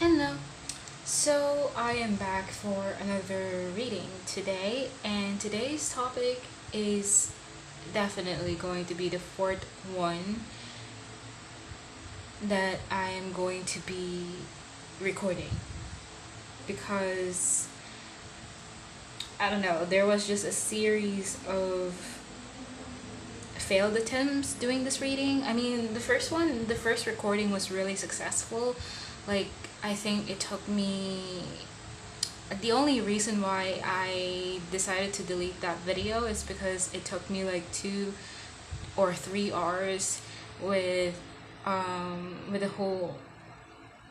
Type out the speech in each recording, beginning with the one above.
Hello. So I am back for another reading today, and today's topic is definitely going to be the fourth one that I am going to be recording because I don't know, there was just a series of failed attempts doing this reading. I mean, the first recording was really successful. Like, I think it took me the only reason why I decided to delete that video is because it took me like 2 or 3 hours with the whole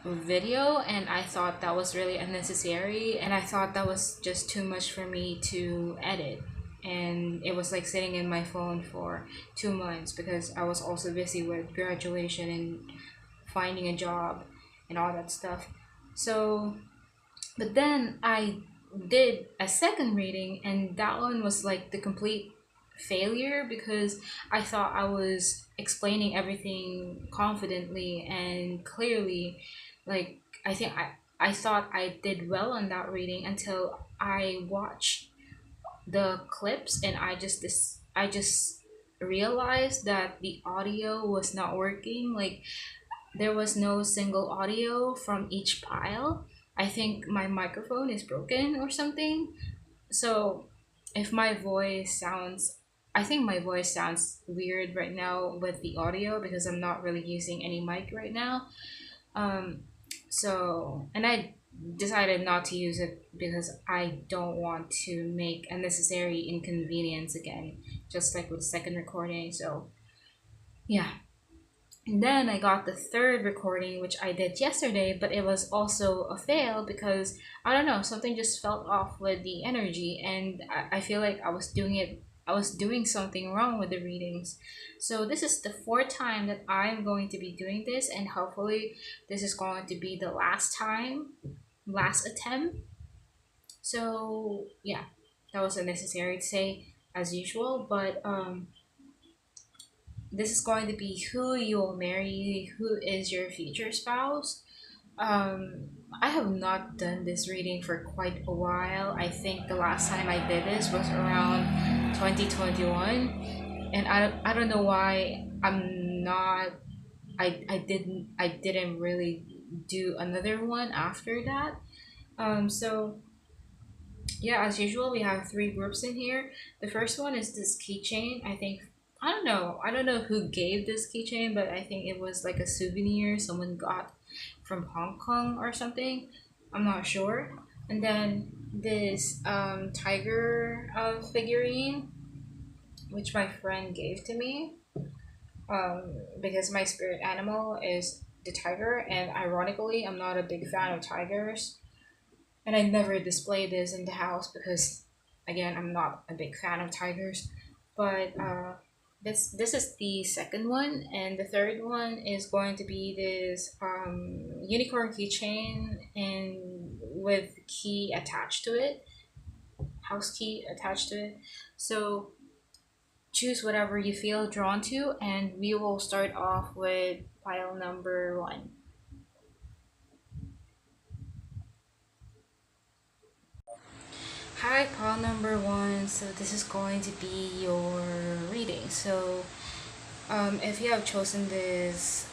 video, and I thought that was really unnecessary, and I thought that was just too much for me to edit. And it was like sitting in my phone for 2 months because I was also busy with graduation and finding a job and all that stuff. So but then I did a second reading, and that one was like the complete failure because I thought I was explaining everything confidently and clearly. Like, I thought I did well on that reading until I watched the clips, and I just realized that the audio was not working. Like, there was no single audio from each pile. I think my microphone is broken or something. So if my voice sounds I think my voice sounds weird right now with the audio because I'm not really using any mic right now. Um and I decided not to use it because I don't want to make unnecessary inconvenience again, just like with the second recording. So yeah, and then I got the third recording, which I did yesterday, but it was also a fail because I don't know, something just felt off with the energy, and I feel like I was doing something wrong with the readings. So this is the fourth time that I'm going to be doing this, and hopefully this is going to be the last attempt. So yeah, that was unnecessary to say as usual, but this is going to be who you will marry, who is your future spouse. Um, I have not done this reading for quite a while. I think the last time I did this was around 2021, and I don't know why I'm not. I didn't really do another one after that. So yeah, as usual, we have three groups in here. The first one is this keychain. I don't know who gave this keychain, but I think it was like a souvenir someone got from Hong Kong or something. I'm not sure. And then this tiger figurine, which my friend gave to me, because my spirit animal is the tiger, and ironically, I'm not a big fan of tigers, and I never display this in the house because, again, I'm not a big fan of tigers. But this is the second one, and the third one is going to be this unicorn keychain and with key attached to it, house key attached to it. So choose whatever you feel drawn to, and we will start off with pile number one. Hi, pile number one. So this is going to be your reading. So if you have chosen this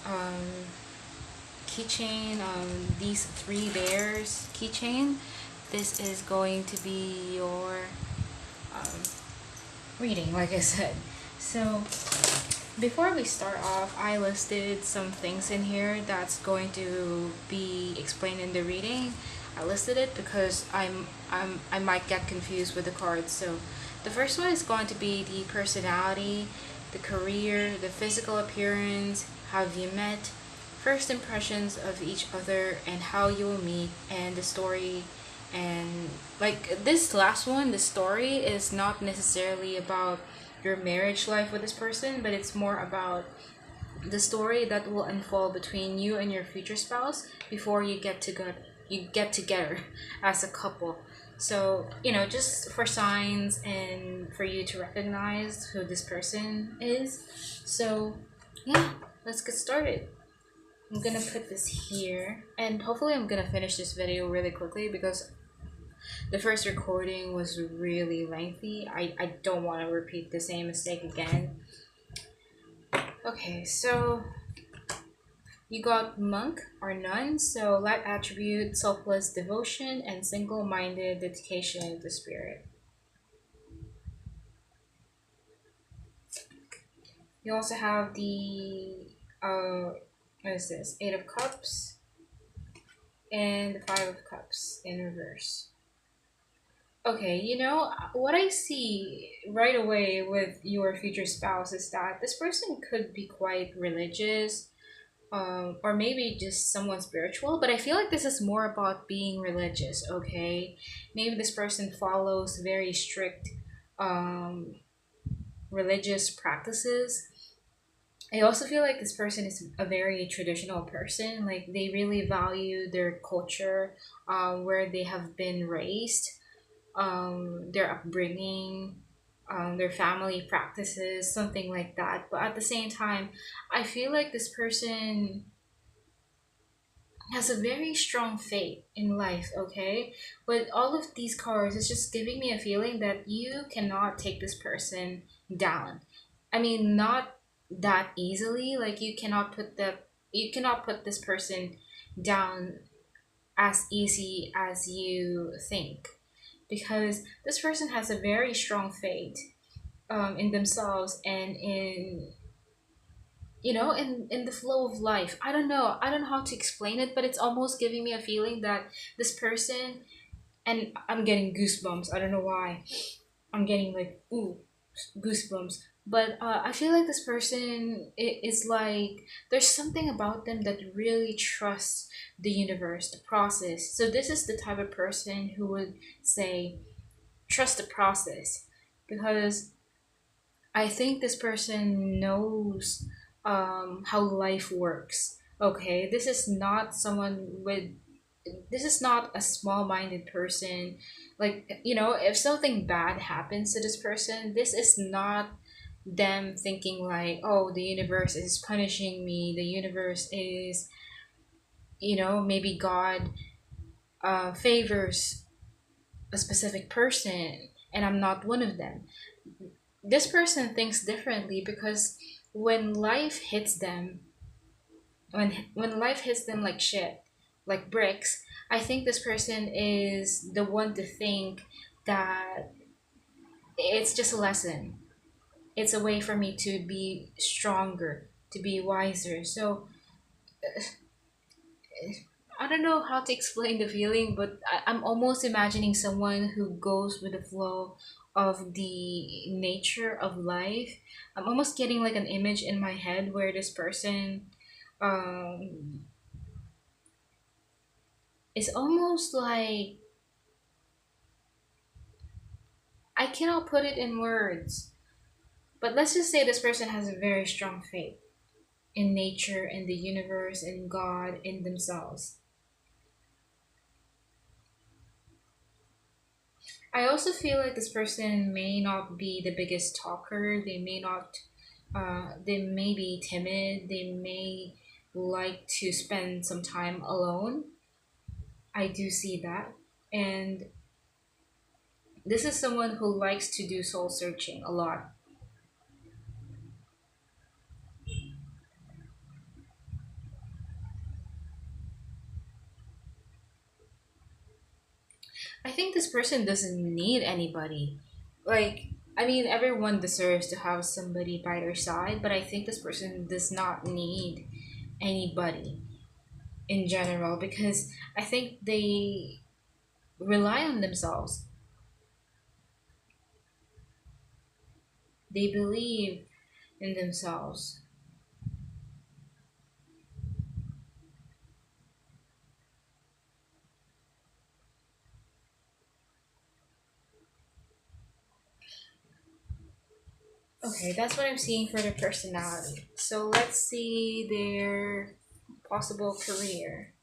keychain, these three bears keychain, this is going to be your um, reading, like I said. So before we start off, I listed some things in here that's going to be explained in the reading. I listed it because I might get confused with the cards. So the first one is going to be the personality, the career, the physical appearance, how have you met, first impressions of each other, and how you will meet, and the story. And like this last one, the story is not necessarily about your marriage life with this person, but it's more about the story that will unfold between you and your future spouse before you get together as a couple. So, just for signs and for you to recognize who this person is. So, yeah, let's get started. I'm gonna put this here, and hopefully I'm gonna finish this video really quickly because the first recording was really lengthy. I don't want to repeat the same mistake again. Okay, so you got monk or nun, so light attribute, selfless devotion, and single-minded dedication to spirit. You also have the what is this? Eight of Cups and the Five of Cups in reverse. Okay, what I see right away with your future spouse is that this person could be quite religious, or maybe just someone spiritual, but I feel like this is more about being religious, okay? Maybe this person follows very strict um, religious practices. I also feel like this person is a very traditional person. Like they really value their culture, where they have been raised, their upbringing, their family practices, something like that. But at the same time, I feel like this person has a very strong faith in life, okay? But all of these cards is just giving me a feeling that you cannot take this person down. I mean, not that easily. Like you cannot put this person down as easy as you think, because this person has a very strong faith in themselves and in the flow of life. I don't know how to explain it, but it's almost giving me a feeling that this person, and I'm getting goosebumps. I don't know why. I'm getting like ooh, goosebumps. But I feel like this person is like there's something about them that really trusts the universe, the process. So this is the type of person who would say trust the process, because I think this person knows how life works. Okay, this is not a small-minded person. Like, if something bad happens to this person, this is not them thinking like, oh, the universe is punishing me. The universe is, maybe God favors a specific person and I'm not one of them. This person thinks differently because when life hits them, when life hits them like shit, like bricks, I think this person is the one to think that it's just a lesson. It's a way for me to be stronger, to be wiser. So I don't know how to explain the feeling, but I'm almost imagining someone who goes with the flow of the nature of life. I'm almost getting like an image in my head where this person um, is almost like I cannot put it in words, but let's just say this person has a very strong faith in nature, in the universe, in God, in themselves. I also feel like this person may not be the biggest talker. They may be timid. They may like to spend some time alone. I do see that. And this is someone who likes to do soul searching a lot. I think this person doesn't need anybody. Like, I mean, everyone deserves to have somebody by their side, but I think this person does not need anybody in general because I think they rely on themselves. They believe in themselves. Okay, that's what I'm seeing for the personality. So let's see their possible career.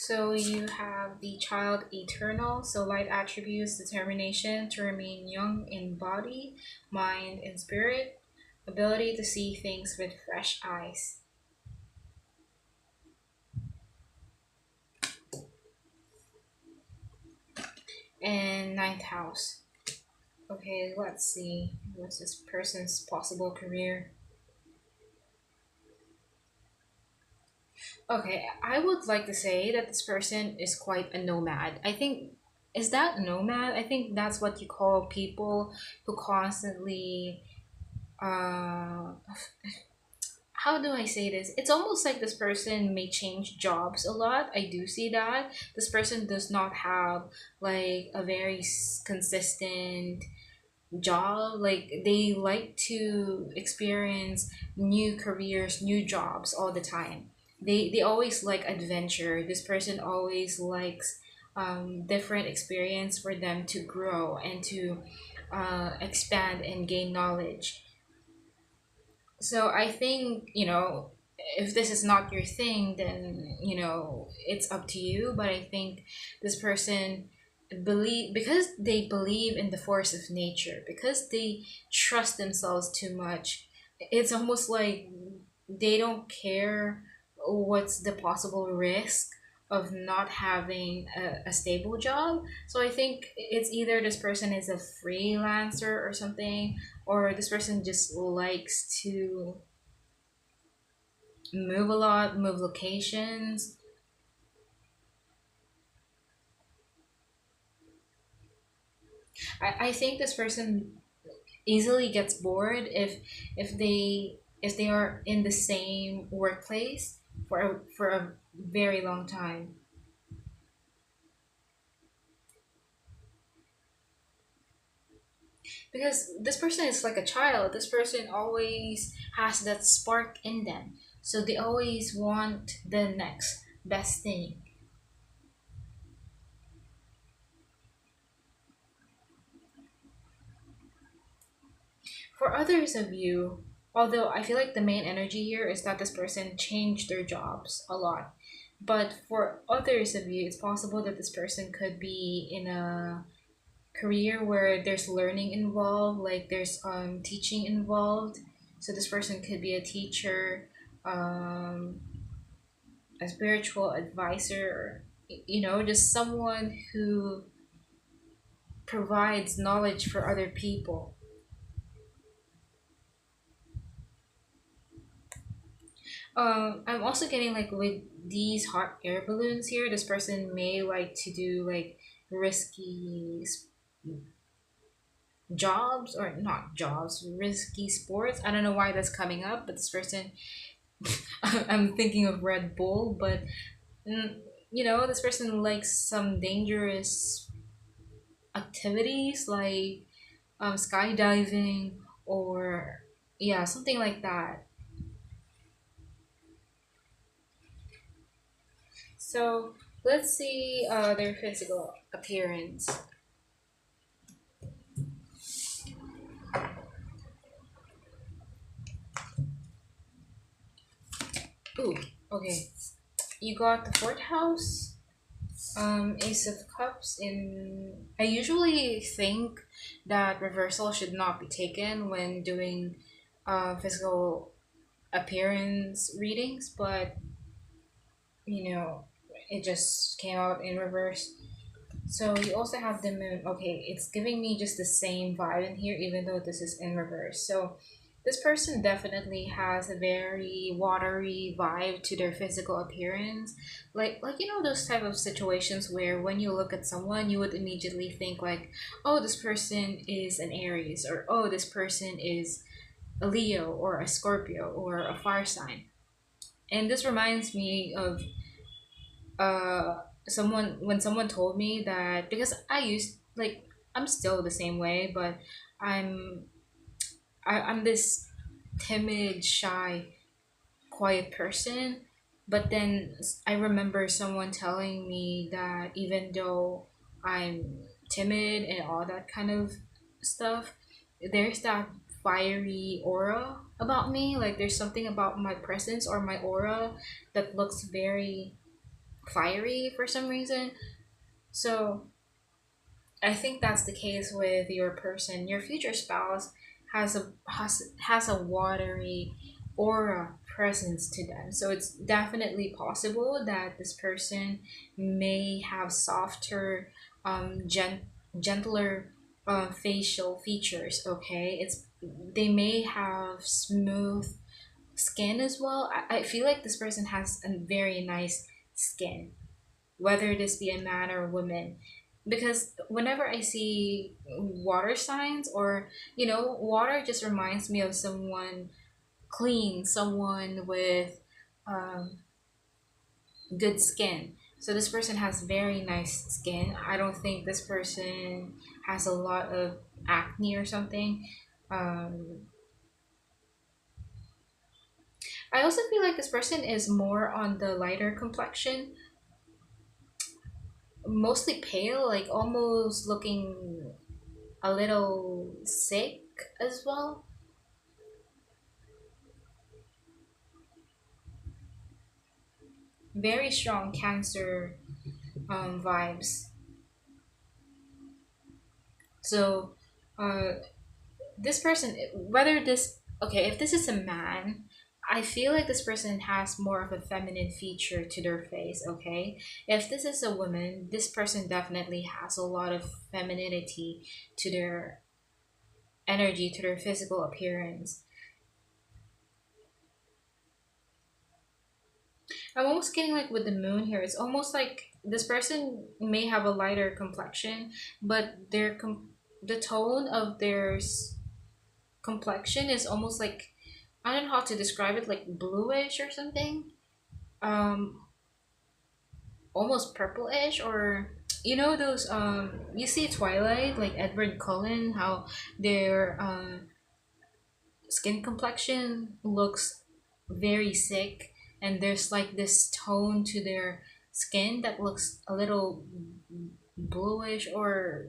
So you have the child eternal, so light attributes determination to remain young in body, mind, and spirit, ability to see things with fresh eyes. And ninth house. Okay, let's see. What's this person's possible career? Okay, I would like to say that this person is quite a nomad. I think, is that nomad? I think that's what you call people who constantly, uh, how do I say this? It's almost like this person may change jobs a lot. I do see that. This person does not have like a very consistent job. Like they like to experience new careers, new jobs all the time. They always like adventure. This person always likes different experience for them to grow and to expand and gain knowledge. So I think, if this is not your thing, then, it's up to you. But I think this person believe, because they believe in the force of nature, because they trust themselves too much. It's almost like they don't care what's the possible risk of not having a stable job. So I think it's either this person is a freelancer or something, or this person just likes to move a lot, move locations. I think this person easily gets bored if they are in the same workplace for a very long time. Because this person is like a child. This person always has that spark in them. So they always want the next best thing. For others of you, although I feel like the main energy here is that this person changed their jobs a lot. But for others of you, it's possible that this person could be in a career where there's learning involved, like there's teaching involved. So this person could be a teacher, um, a spiritual advisor, just someone who provides knowledge for other people. I'm also getting like with these hot air balloons here, this person may like to do like risky jobs, or not jobs, risky sports. I don't know why that's coming up, but this person, I'm thinking of Red Bull, but mm, this person likes some dangerous activities like skydiving, or yeah, something like that. So let's see their physical appearance. Ooh, okay. You got the fourth house, Ace of Cups. In I usually think that reversal should not be taken when doing physical appearance readings, but you know, it just came out in reverse. So you also have the moon. Okay, it's giving me just the same vibe in here, even though this is in reverse. So this person definitely has a very watery vibe to their physical appearance. Like those type of situations where when you look at someone, you would immediately think like, oh, this person is an Aries, or oh, this person is a Leo or a Scorpio or a fire sign. And this reminds me of someone when someone told me that, because I used like, I'm still the same way, but I'm I'm this timid, shy, quiet person. But then I remember someone telling me that even though I'm timid and all that kind of stuff, there's that fiery aura about me. Like there's something about my presence or my aura that looks very fiery for some reason. So I think that's the case with your person. Your future spouse has a watery aura presence to them. So it's definitely possible that this person may have softer, gentler facial features. Okay, it's they may have smooth skin as well. I feel like this person has a very nice skin, whether this be a man or a woman. Because whenever I see water signs, or, water just reminds me of someone clean, someone with um, good skin. So this person has very nice skin. I don't think this person has a lot of acne or something. Um, I also feel like this person is more on the lighter complexion, mostly pale, like almost looking a little sick as well. Very strong cancer vibes. So, uh, this person, whether this, okay, if this is a man, I feel like this person has more of a feminine feature to their face, okay? If this is a woman, this person definitely has a lot of femininity to their energy, to their physical appearance. I'm almost getting like with the moon here. It's almost like this person may have a lighter complexion, but the tone of their complexion is almost like, I don't know how to describe it, like bluish or something. Um, Almost purplish, or those you see Twilight, like Edward Cullen, how their skin complexion looks very sick, and there's like this tone to their skin that looks a little bluish, or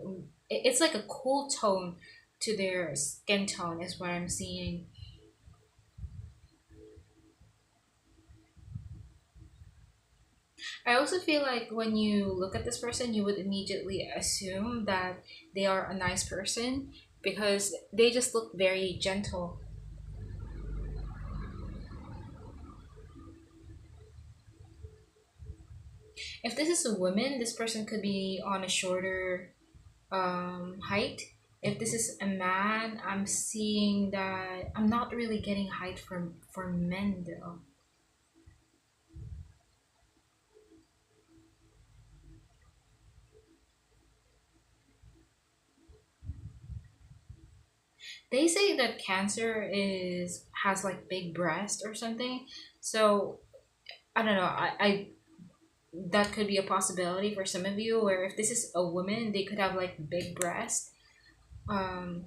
it's like a cool tone to their skin tone is what I'm seeing. I also feel like when you look at this person, you would immediately assume that they are a nice person because they just look very gentle. If this is a woman, this person could be on a shorter height. If this is a man, I'm seeing that I'm not really getting height for men though. They say that cancer is has like big breast or something. So I don't know. I that could be a possibility for some of you, where if this is a woman, they could have like big breast. Um,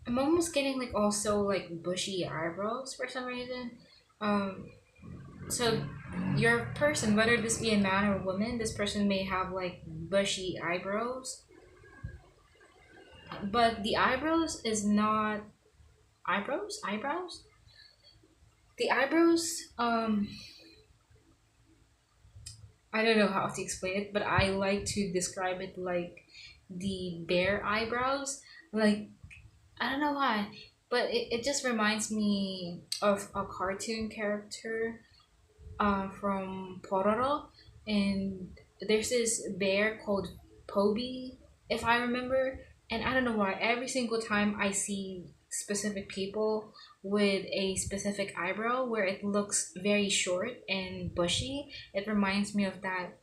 I'm almost getting like also like bushy eyebrows for some reason. Um, so your person, whether this be a man or woman, this person may have like bushy eyebrows, but the eyebrows is not eyebrows. The eyebrows, I don't know how to explain it, but I like to describe it like the bear eyebrows. Like, I don't know why, but it just reminds me of a cartoon character from Pororo, and there's this bear called Poby, if I remember. And I don't know why, every single time I see specific people with a specific eyebrow where it looks very short and bushy, it reminds me of that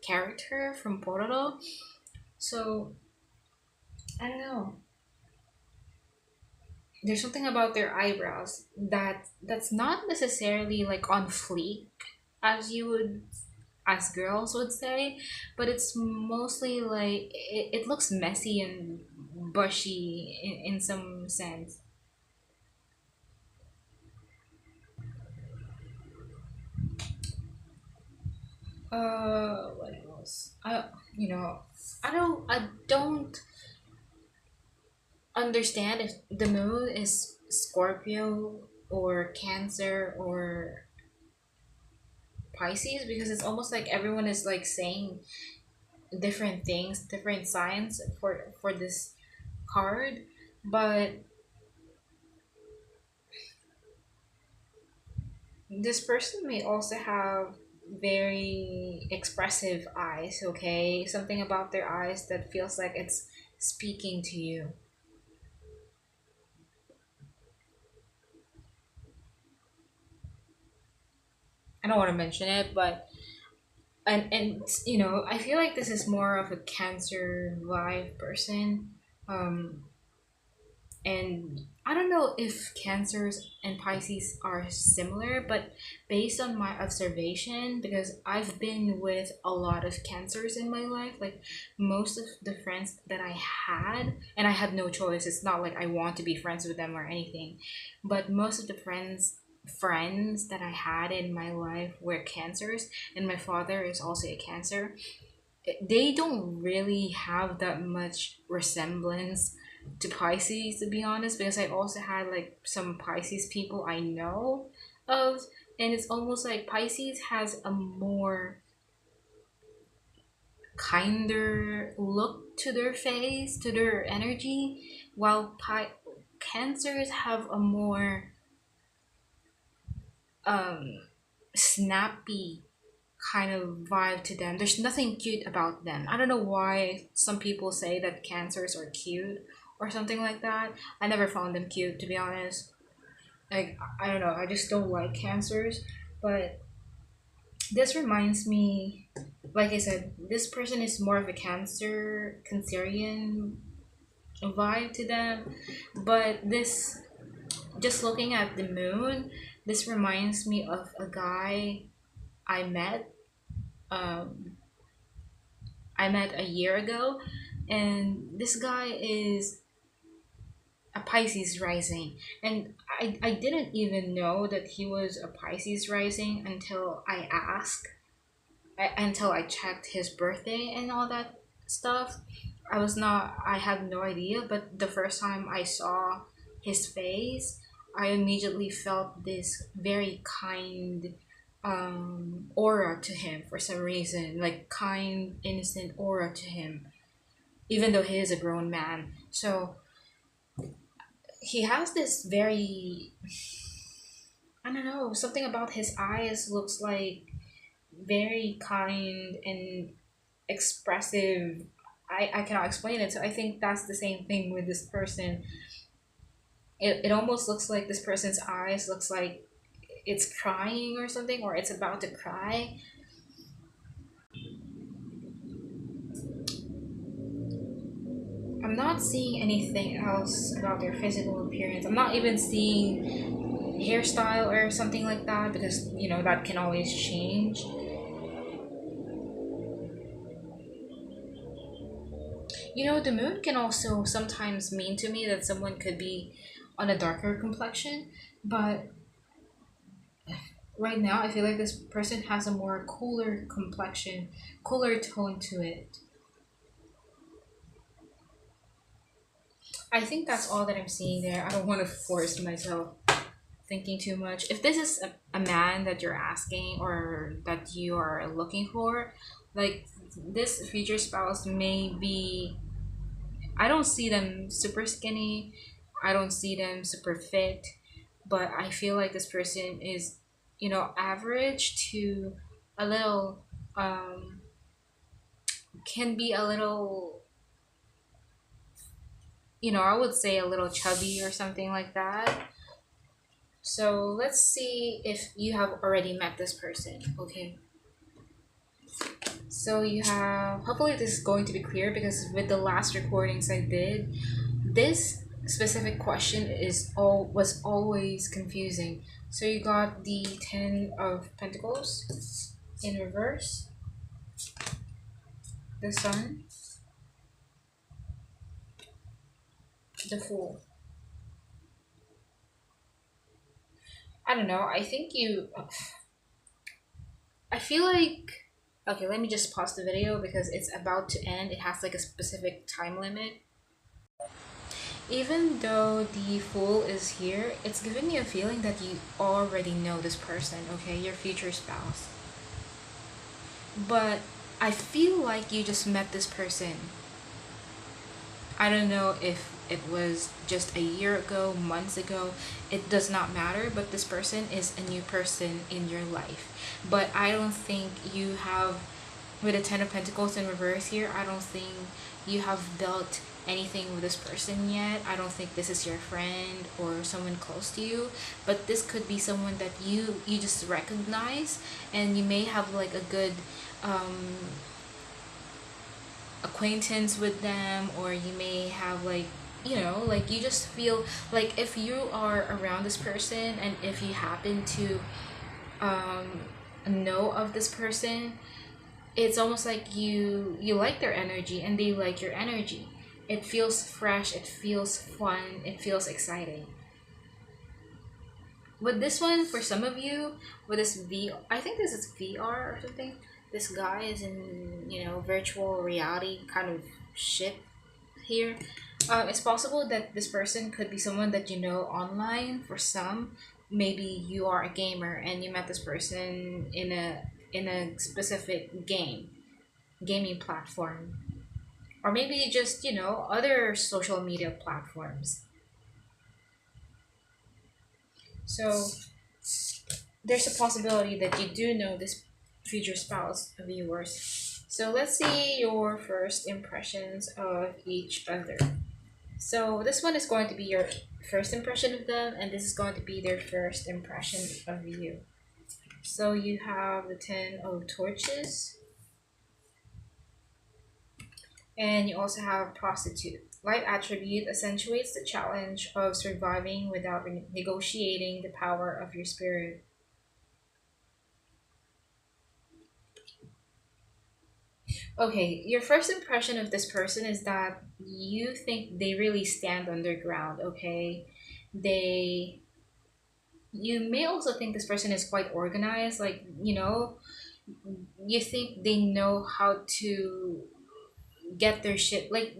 character from Pororo. So I don't know. There's something about their eyebrows that's not necessarily like on fleek, as you would as girls would say, but it's mostly like it looks messy and bushy in some sense. What else? You know, I don't understand if the moon is Scorpio or Cancer or Pisces, because it's almost like everyone is like saying different things, different signs for this card. But this person may also have very expressive eyes, okay? Something about their eyes that feels like it's speaking to you. I don't want to mention it, but and I feel like this is more of a Cancer vibe person. Um, and I don't know if Cancers and Pisces are similar, but based on my observation, because I've been with a lot of Cancers in my life, like most of the friends that I had, and I had no choice. It's not like I want to be friends with them or anything, but most of the friends that I had in my life were Cancers, and my father is also a Cancer. They don't really have that much resemblance to Pisces, to be honest, because I also had like some Pisces people I know of, and it's almost like Pisces has a more kinder look to their face, to their energy, while Cancers have a more um snappy kind of vibe to them. There's nothing cute about them. I don't know why some people say that Cancers are cute or something like that. I never found them cute, to be honest. Like, I don't know. I just don't like Cancers. But this reminds me, like I said, this person is more of a Cancerian vibe to them. But this, just looking at the moon, this reminds me of a guy I met. Um, I met a year ago, and this guy is a Pisces rising, and I didn't even know that he was a Pisces rising until until I checked his birthday and all that stuff. I had no idea, but the first time I saw his face, I immediately felt this very kind aura to him for some reason, like kind, innocent aura to him, even though he is a grown man. So he has this very, I don't know, something about his eyes looks like very kind and expressive. I cannot explain it. So I think that's the same thing with this person. It almost looks like this person's eyes looks like it's crying or something, or it's about to cry. I'm not seeing anything else about their physical appearance. I'm not even seeing hairstyle or something like that, because that can always change. The moon can also sometimes mean to me that someone could be on a darker complexion, but right now I feel like this person has a more cooler complexion, cooler tone to it. I think that's all that I'm seeing there. I don't want to force myself thinking too much. If this is a man that you're asking or that you are looking for, like, this future spouse may be, I don't see them super skinny, I don't see them super fit, but I feel like this person is, average to a little, can be a little, I would say a little chubby or something like that. So let's see if you have already met this person. Okay. So you have, hopefully this is going to be clear, because with the last recordings I did, this specific question was always confusing. So you got the 10 of Pentacles in reverse, the Sun, the Fool. I don't know. I think I feel like Okay, let me just pause the video because it's about to end. It has like a specific time limit. Even though the Fool is here, it's giving me a feeling that you already know this person, okay? Your future spouse. But I feel like you just met this person. I don't know if it was just a year ago, months ago. It does not matter, but this person is a new person in your life. But I don't think you have, with the Ten of Pentacles in reverse here, I don't think you have built anything with this person yet. I don't think this is your friend or someone close to you, but this could be someone that you just recognize, and you may have like a good acquaintance with them, or you may have like, like you just feel like if you are around this person and if you happen to um know of this person, it's almost like you like their energy and they like your energy. It feels fresh, it feels fun, it feels exciting. With this one, for some of you, with this I think this is VR or something. This guy is in, virtual reality kind of shit here. It's possible that this person could be someone that you know online. For some, maybe you are a gamer and you met this person in a specific gaming platform, or maybe just other social media platforms. So there's a possibility that you do know this future spouse of yours. So let's see your first impressions of each other. So this one is going to be your first impression of them, and this is going to be their first impression of you. So you have the Ten of Torches, and you also have Prostitute. Light attribute accentuates the challenge of surviving without negotiating the power of your spirit. Okay, your first impression of this person is that you think they really stand on their ground, okay? They You may also think this person is quite organized, like, you think they know how to get their shit, like,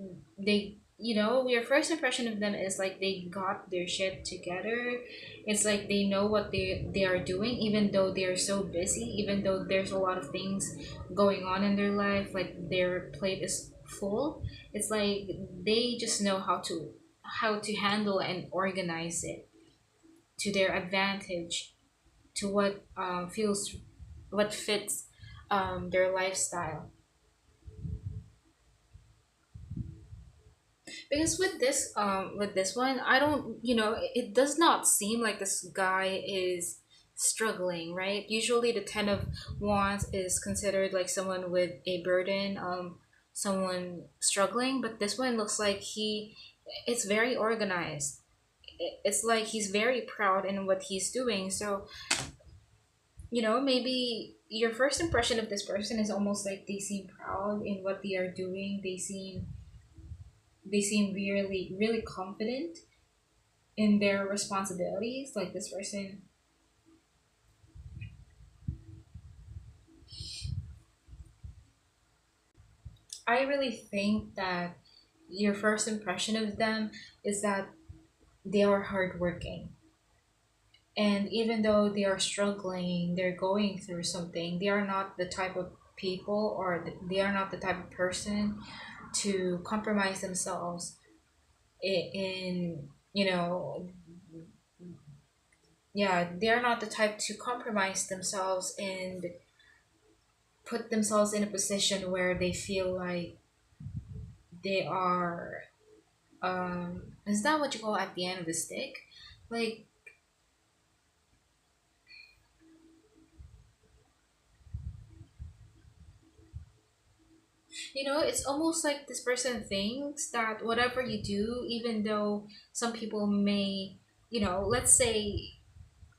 your first impression of them is like they got their shit together. It's like they know what they are doing, even though they're so busy, even though there's a lot of things going on in their life, like their plate is full. It's like they just know how to handle and organize it to their advantage, to what fits their lifestyle. Because with this one, I don't, it does not seem like this guy is struggling, right? Usually the Ten of Wands is considered like someone with a burden, someone struggling, but this one looks like it's very organized. It's like he's very proud in what he's doing. So, maybe your first impression of this person is almost like they seem proud in what they are doing. They seem really really confident in their responsibilities. Like this person, I really think that your first impression of them is that they are hardworking. And even though they are struggling, they're going through something, they are not the type of people, or they are not the type of person to compromise themselves in, yeah, they're not the type to compromise themselves and put themselves in a position where they feel like they are, is that what you call at the end of the stick? Like, it's almost like this person thinks that whatever you do, even though some people may, let's say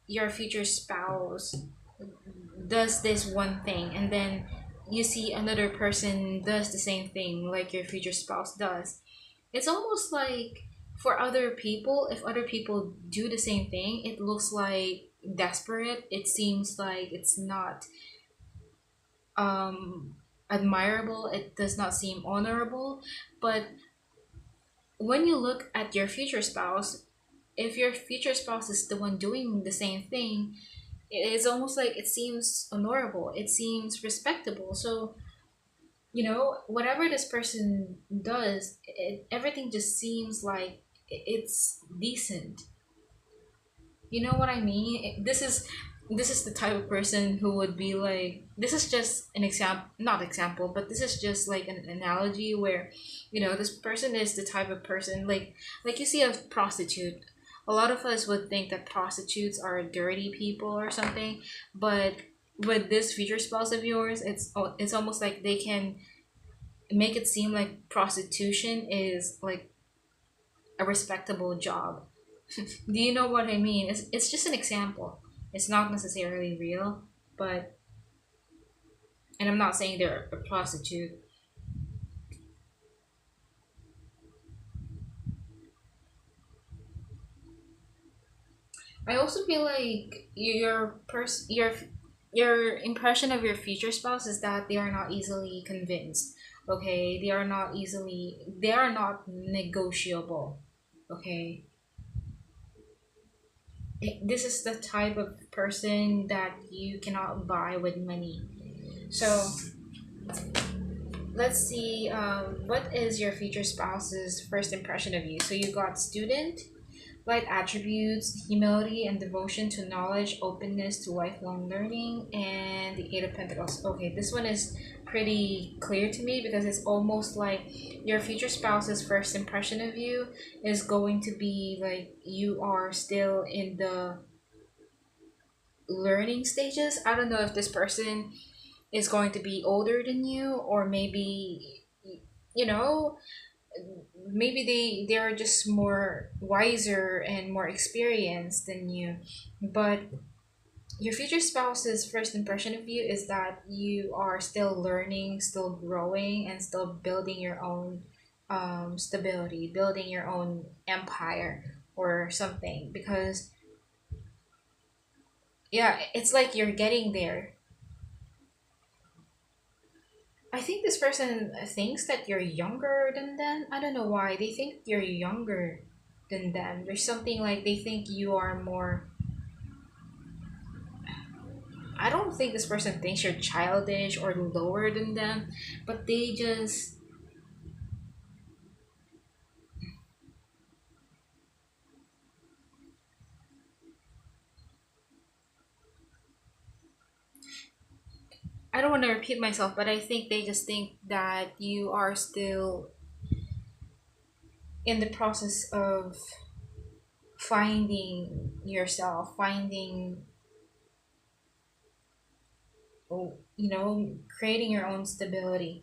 your future spouse does this one thing, and then you see another person does the same thing like your future spouse does. It's almost like, for other people, if other people do the same thing, it looks like desperate. It seems like it's not um admirable, it does not seem honorable. But when you look at your future spouse, if your future spouse is the one doing the same thing, it's almost like it seems honorable, it seems respectable. So whatever this person does, everything just seems like it's decent. You know what I mean? This is the type of person who would be like, this is just an example, not example, but this is just like an analogy where, this person is the type of person like you see a prostitute. A lot of us would think that prostitutes are dirty people or something, but with this future spouse of yours, it's almost like they can make it seem like prostitution is like a respectable job. Do you know what I mean? It's just an example. It's not necessarily real, but and I'm not saying they're a prostitute. I also feel like your impression of your future spouse is that they are not easily convinced. Okay, they are not negotiable. Okay, this is the type of person that you cannot buy with money. So let's see, what is your future spouse's first impression of you? So you got student, light attributes, humility and devotion to knowledge, openness to lifelong learning, and the Eight of Pentacles. Okay, this one is pretty clear to me because it's almost like your future spouse's first impression of you is going to be like you are still in the learning stages. I don't know if this person is going to be older than you, or maybe you know maybe they are just more wiser and more experienced than you. But your future spouse's first impression of you is that you are still learning, still growing, and still building your own stability, building your own empire or something. Because yeah, it's like you're getting there. I think this person thinks that you're younger than them. I don't know why. They think you're younger than them. There's something like they think you are more. I don't think this person thinks you're childish or lower than them, but they just. I don't want to repeat myself, but I think they just think that you are still in the process of finding yourself, finding, creating your own stability.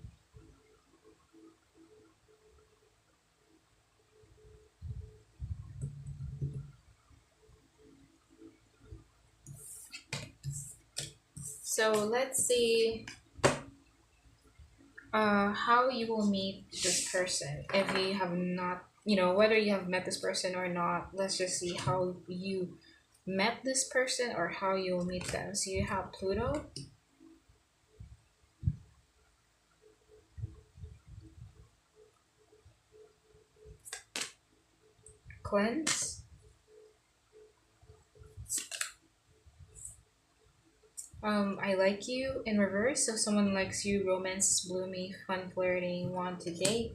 So let's see how you will meet this person if you have not, whether you have met this person or not. Let's just see how you met this person or how you will meet them. So you have Pluto, cleanse, I like you in reverse. So someone likes you, romance is bloomy, fun flirting, want to date,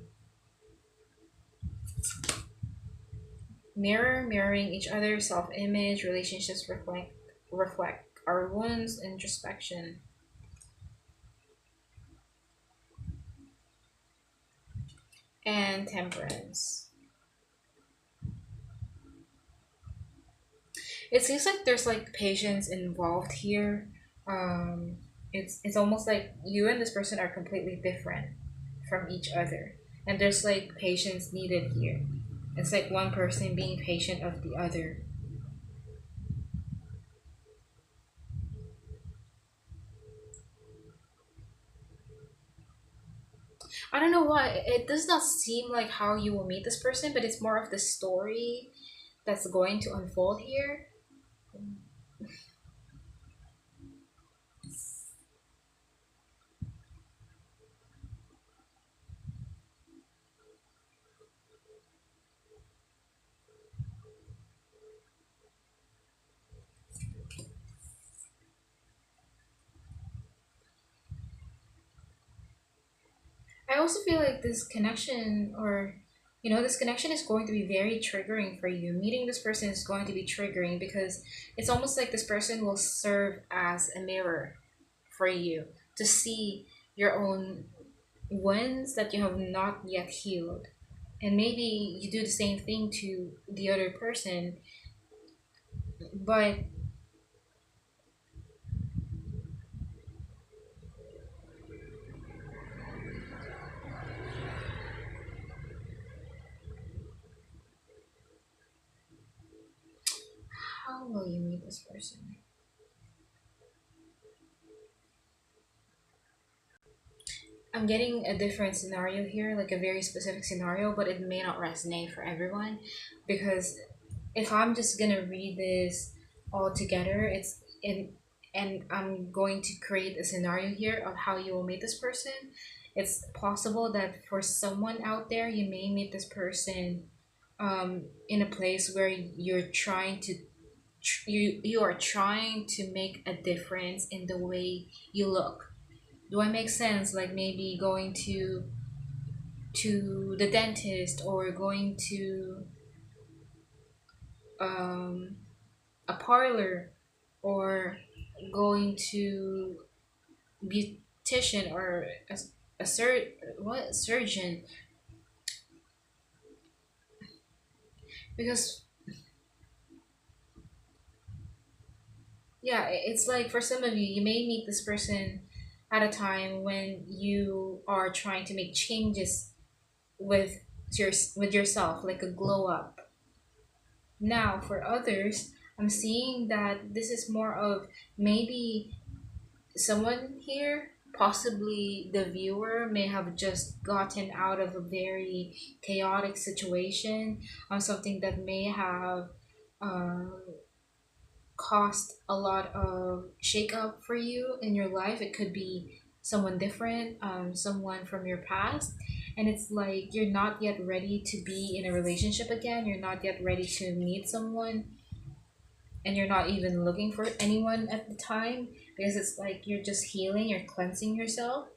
mirror, mirroring each other, self-image, relationships reflect our wounds, introspection, and temperance. It seems like there's like patience involved here. Um, it's almost like you and this person are completely different from each other, and there's like patience needed here. It's like one person being patient of the other. I don't know why it does not seem like how you will meet this person, but it's more of the story that's going to unfold here. also feel like this connection, or this connection is going to be very triggering for you. Meeting this person is going to be triggering because it's almost like this person will serve as a mirror for you to see your own wounds that you have not yet healed. And maybe you do the same thing to the other person, but how will you meet this person? I'm getting a different scenario here, like a very specific scenario, but it may not resonate for everyone because if I'm just gonna read this all together, it's in and I'm going to create a scenario here of how you will meet this person. It's possible that for someone out there, you may meet this person in a place where you are trying to make a difference in the way you look. Do I make sense? Like maybe going to the dentist, or going to um, a parlor, or going to beautician, or a surgeon. Because yeah, it's like for some of you, you may meet this person at a time when you are trying to make changes with with yourself, like a glow up. Now for others, I'm seeing that this is more of maybe someone here, possibly the viewer, may have just gotten out of a very chaotic situation, on something that may have um, caused a lot of shakeup for you in your life. It could be someone different, someone from your past. And it's like you're not yet ready to be in a relationship again. You're not yet ready to meet someone, and you're not even looking for anyone at the time because it's like you're just healing, you're cleansing yourself.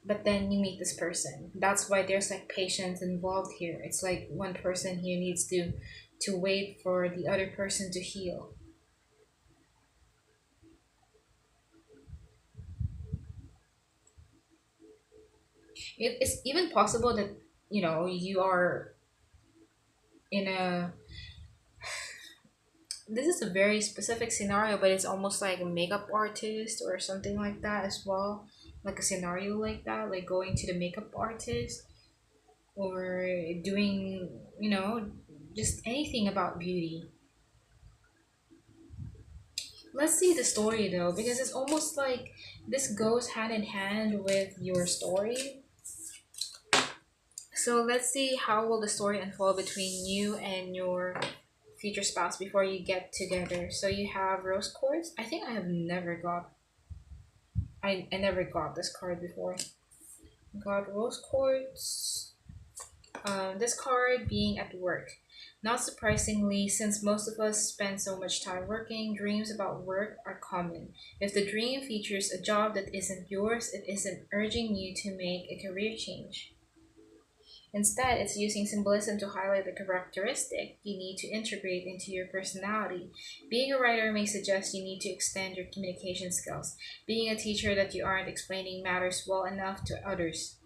But then you meet this person. That's why there's like patience involved here. It's like one person here needs to wait for the other person to heal. It's even possible that you are in a this is a very specific scenario, but it's almost like a makeup artist or something like that as well. Like a scenario like that, like going to the makeup artist, or doing, just anything about beauty. Let's see the story though, because it's almost like this goes hand in hand with your story. So let's see how will the story unfold between you and your future spouse before you get together. So you have rose quartz. I think I never got this card before. Got rose quartz. This card being at work. Not surprisingly, since most of us spend so much time working, dreams about work are common. If the dream features a job that isn't yours, it isn't urging you to make a career change. Instead, it's using symbolism to highlight the characteristic you need to integrate into your personality. Being a writer may suggest you need to extend your communication skills. Being a teacher, that you aren't explaining matters well enough to others.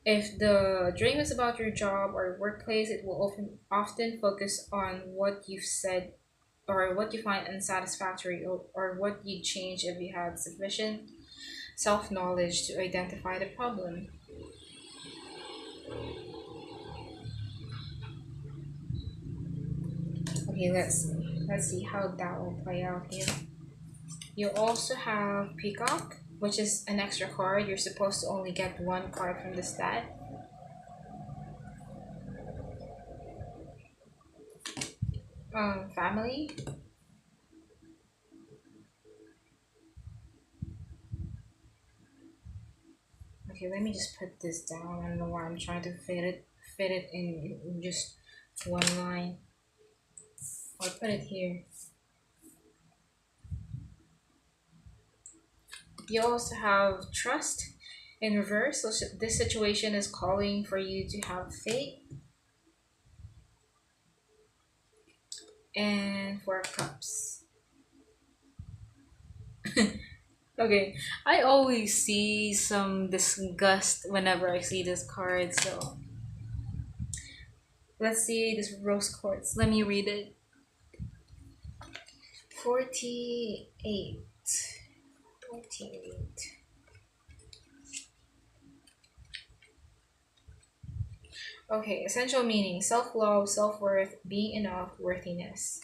If the dream is about your job or workplace, it will often focus on what you've said, or what you find unsatisfactory, or what you'd change if you had sufficient self knowledge to identify the problem. Okay, let's see how that will play out here. You also have Peacock, which is an extra card. You're supposed to only get one card from the stat. Family. Okay, let me just put this down. I don't know why I'm trying to fit it in just one line. I'll put it here. You also have trust. In reverse, so this situation is calling for you to have faith. And Four of Cups. Okay, I always see some disgust whenever I see this card, so let's see this rose quartz. Let me read it. 48. 48. Okay, essential meaning: self love, self worth, being enough, worthiness.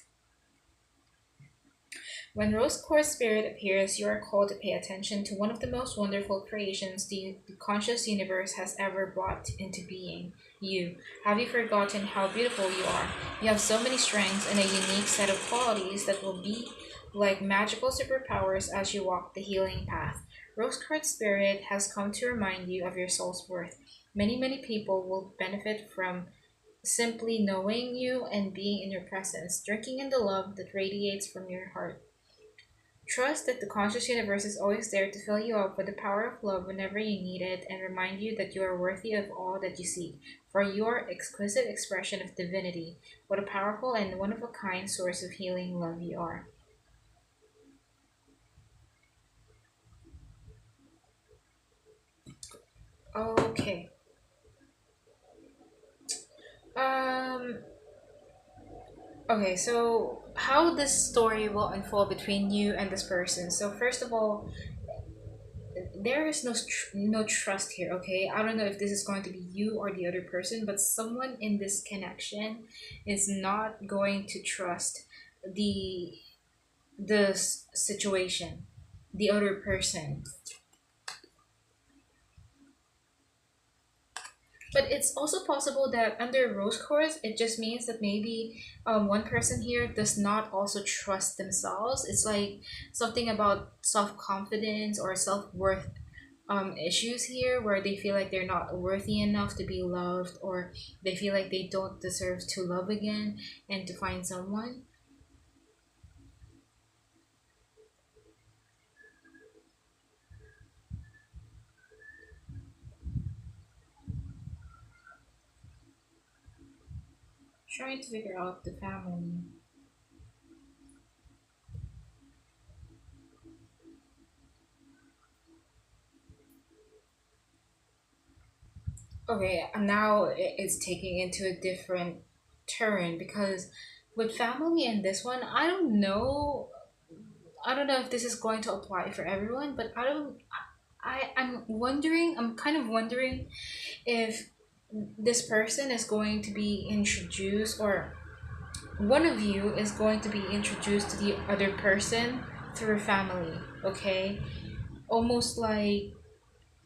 When rose quartz spirit appears, you are called to pay attention to one of the most wonderful creations the conscious universe has ever brought into being. You. Have you forgotten how beautiful you are? You have so many strengths and a unique set of qualities that will be like magical superpowers as you walk the healing path. Rose quartz spirit has come to remind you of your soul's worth. Many people will benefit from simply knowing you and being in your presence, drinking in the love that radiates from your heart. Trust that the conscious universe is always there to fill you up with the power of love whenever you need it and remind you that you are worthy of all that you seek, for you are exquisite expression of divinity. What a powerful and one of a kind source of healing love you are. Okay. Um okay, so how this story will unfold between you and this person. So first of all, there is no trust here. Okay, I don't know if this is going to be you or the other person, but someone in this connection is not going to trust the situation, the other person. But it's also possible that under rose quartz, it just means that maybe one person here does not also trust themselves. It's like something about self confidence or self worth issues here, where they feel like they're not worthy enough to be loved, or they feel like they don't deserve to love again and to find someone. Trying to figure out the family. Okay, and now it's taking into a different turn because with family and this one, I don't know if this is going to apply for everyone, but I'm kind of wondering if this person is going to be introduced, or one of you is going to be introduced to the other person through family. Okay, almost like,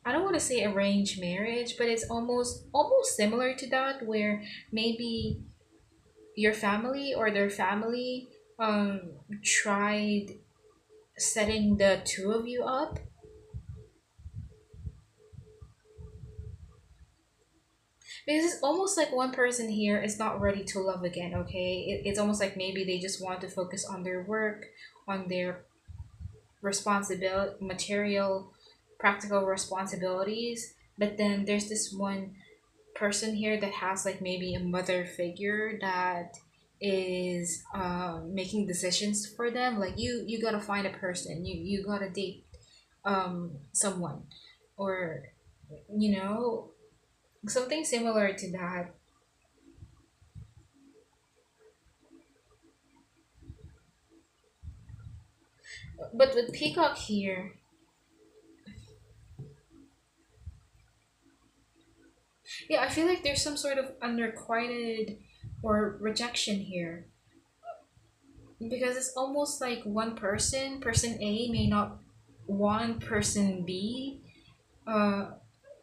I don't want to say arranged marriage, but it's almost similar to that, where maybe your family or their family tried setting the two of you up. Because it's almost like one person here is not ready to love again. Okay, it's almost like maybe they just want to focus on their work, on their responsibility, material, practical responsibilities. But then there's this one person here that has like maybe a mother figure that is making decisions for them. Like, you gotta find a person, you gotta date someone, or you know something similar to that. But with Peacock here, yeah, I feel like there's some sort of unrequited or rejection here, because it's almost like person A may not want person B, uh,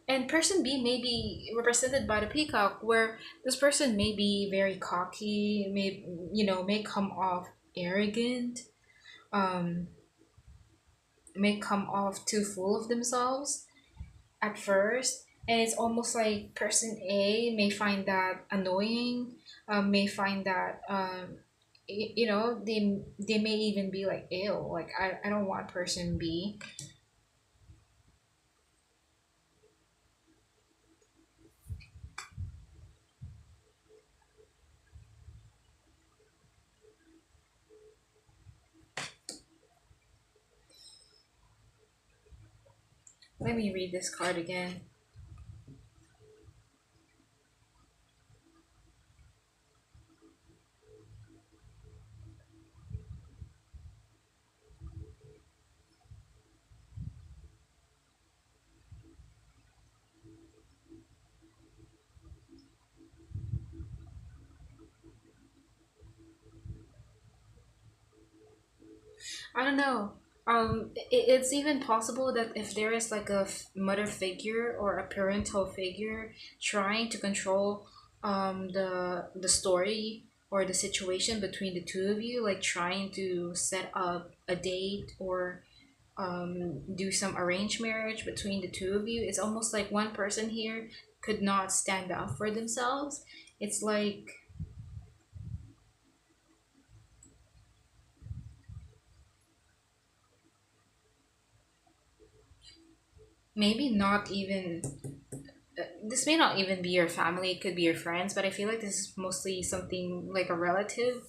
and person B may be represented by the peacock, where this person may be very cocky, may come off arrogant, um, may come off too full of themselves at first, and it's almost like person A may find that annoying, may find that they may even be like, ew, like I don't want person B. Let me read this card again. I don't know. It's even possible that if there is like a mother figure or a parental figure trying to control the story or the situation between the two of you, like trying to set up a date or do some arranged marriage between the two of you, it's almost like one person here could not stand up for themselves. It's like maybe not even this may not even be your family, it could be your friends, but I feel like this is mostly something like a relative.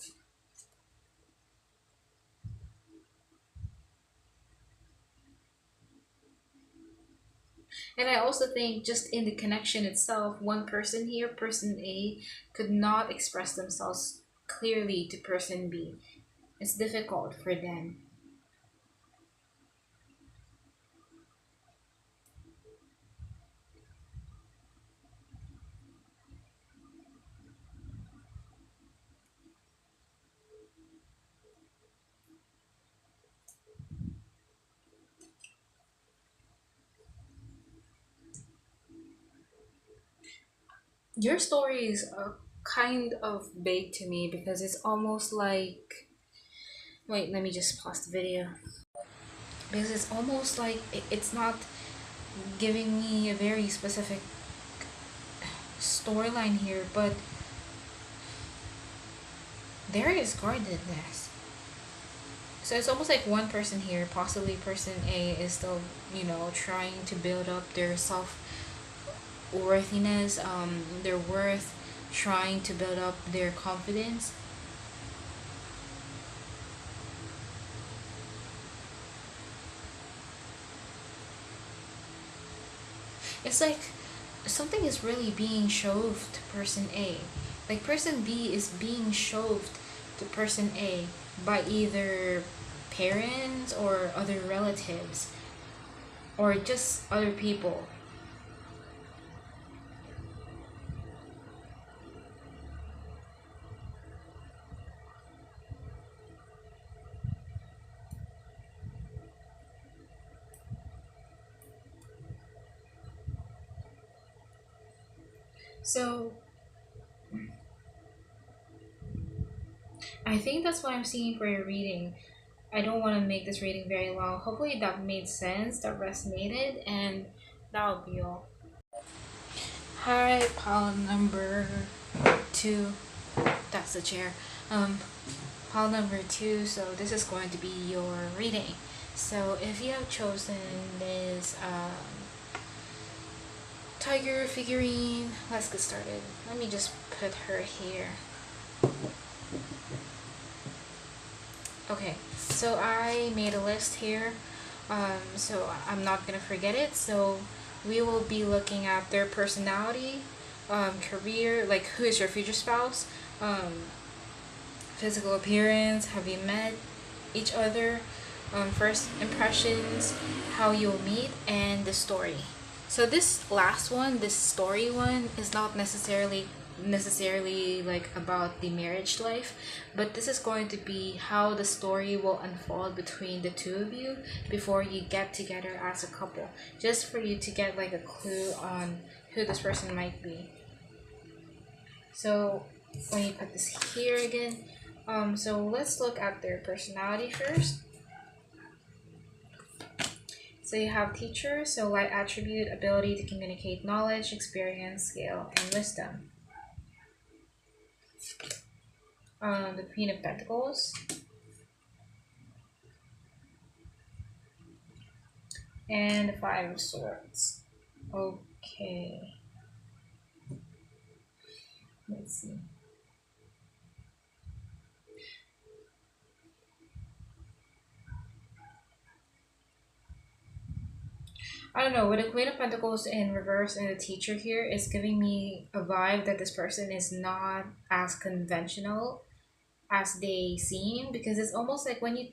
And I also think just in the connection itself, one person here, person A, could not express themselves clearly to person B. It's difficult for them. Your story is kind of vague to me because it's almost like. Wait, let me just pause the video. Because it's almost like it's not giving me a very specific storyline here, but there is guardedness. So it's almost like one person here, possibly person A, is still, trying to build up their self worthiness, their worth, trying to build up their confidence. It's like something is really being shoved to person A. Like person B is being shoved to person A by either parents or other relatives or just other people. So I think that's what I'm seeing for your reading. I don't want to make this reading very long. Hopefully that made sense, that resonated, and that'll be all. Hi, pile number two. That's the chair. Um, Pile number two. So this is going to be your reading. So if you have chosen this tiger figurine, let's get started. Let me just put her here. Okay, so I made a list here, so I'm not gonna forget it. So we will be looking at their personality, career, like who is your future spouse, physical appearance, have you met each other, first impressions, how you'll meet, and the story. So this last one, this story one, is not necessarily like about the marriage life, but this is going to be how the story will unfold between the two of you before you get together as a couple, just for you to get like a clue on who this person might be. So let me put this here again. So let's look at their personality first. So you have teacher, so light attribute, ability to communicate knowledge, experience, skill, and wisdom. The Queen of Pentacles, and the Five of Swords. Okay, let's see. I don't know, with the Queen of Pentacles in reverse and the teacher here is giving me a vibe that this person is not as conventional as they seem, because it's almost like when you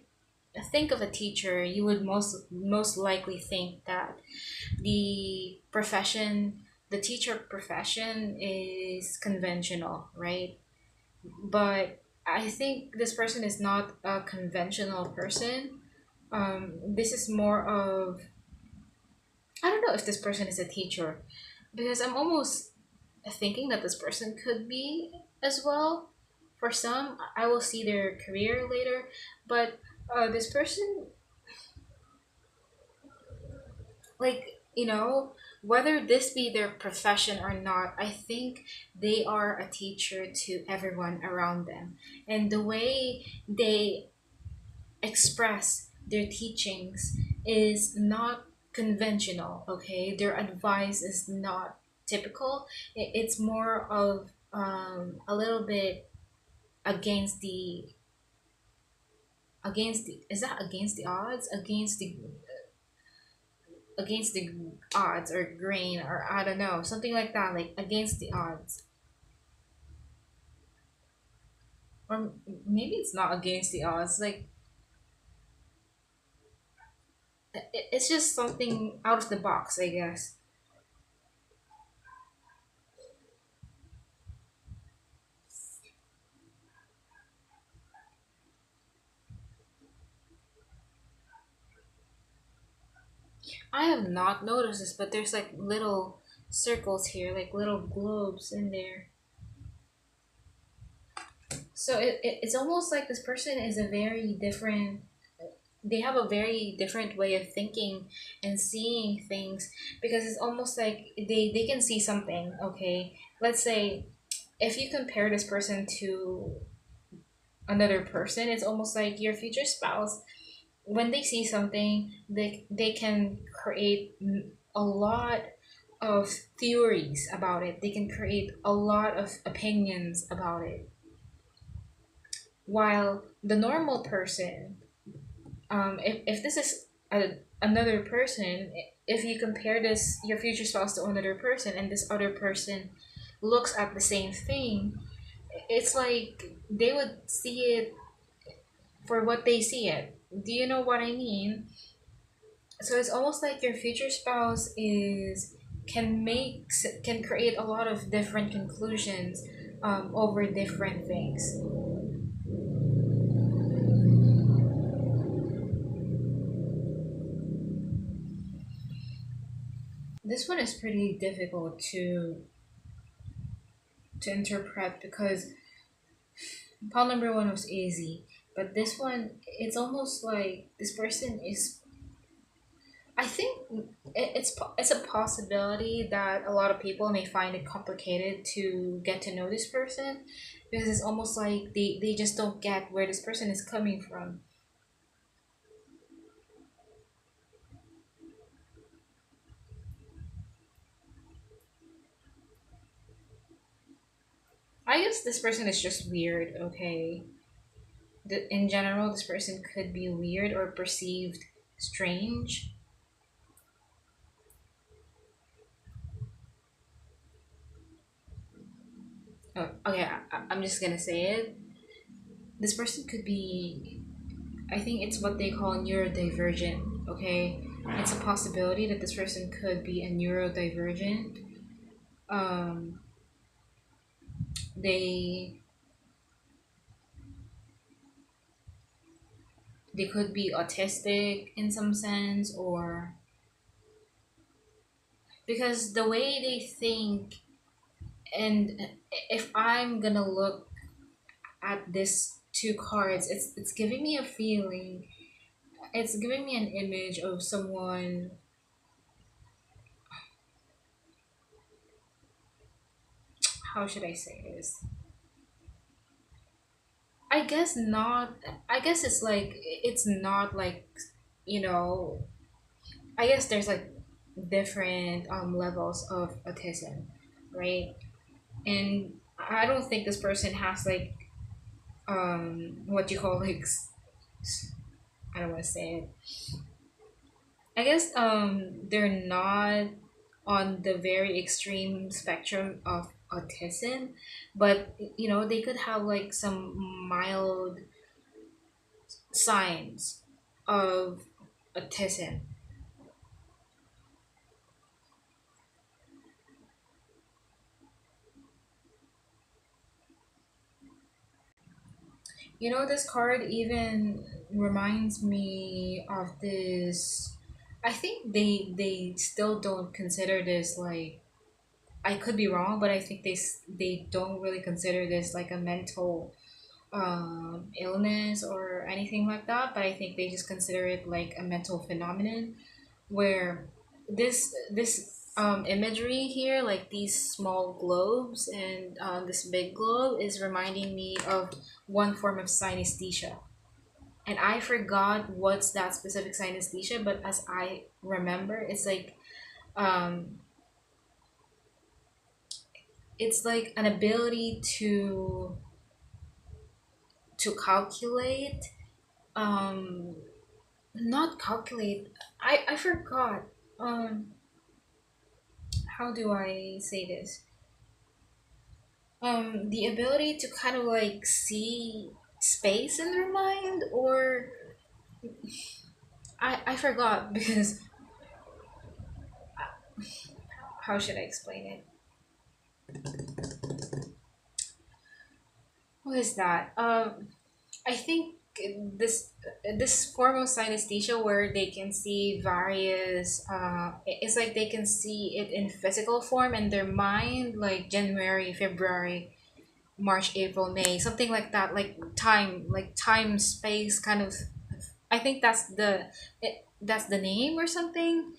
think of a teacher, you would most likely think that the profession, the teacher profession is conventional, right? But I think this person is not a conventional person. This is more of, I don't know if this person is a teacher, because I'm almost thinking that this person could be as well. For some, I will see their career later, but this person, like, whether this be their profession or not, I think they are a teacher to everyone around them. And the way they express their teachings is not conventional, okay? Their advice is not typical. It's more of a little bit against the is that against the odds, against the odds or grain, or I don't know, something like that, like against the odds. Or maybe it's not against the odds, like it's just something out of the box, I guess. I have not noticed this, but there's like little circles here, like little globes in there. So it's almost like this person is a very different, they have a very different way of thinking and seeing things, because it's almost like they can see something, okay? Let's say if you compare this person to another person, it's almost like your future spouse, when they see something, they can create a lot of theories about it. They can create a lot of opinions about it. While the normal person, if this is another person, if you compare this your future spouse to another person, and this other person looks at the same thing, it's like they would see it for what they see it. Do you know what I mean? So it's almost like your future spouse is can create a lot of different conclusions over different things. This one is pretty difficult to interpret, because pile number one was easy, but this one, it's almost like this person is, I think it's a possibility that a lot of people may find it complicated to get to know this person, because it's almost like they just don't get where this person is coming from. I guess this person is just weird, okay? In general, this person could be weird or perceived strange. Oh, okay, I'm just gonna say it. This person could be, I think it's what they call neurodivergent, okay? It's a possibility that this person could be a neurodivergent. Um, they they could be autistic in some sense, or because the way they think, and if I'm gonna look at this two cards, it's giving me a feeling, it's giving me an image of someone, how should I say this? I guess not. I guess it's like it's not like, you know. I guess there's like different levels of autism, right? And I don't think this person has like what you call like I don't want to say it. I guess they're not on the very extreme spectrum of autism, but they could have like some mild signs of autism. This card even reminds me of this. I think they still don't consider this like, I could be wrong, but I think they don't really consider this like a mental illness or anything like that. But I think they just consider it like a mental phenomenon where this imagery here, like these small globes and this big globe, is reminding me of one form of synesthesia. And I forgot what's that specific synesthesia, but as I remember, um, it's like an ability to calculate, um, not calculate. I forgot. Um, how do I say this? The ability to kind of like see space in their mind, or I forgot because how should I explain it? What is that? I think this form of synesthesia where they can see various it's like they can see it in physical form in their mind, like January, February, March, April, May, something like that, like time space kind of. I think that's the name or something.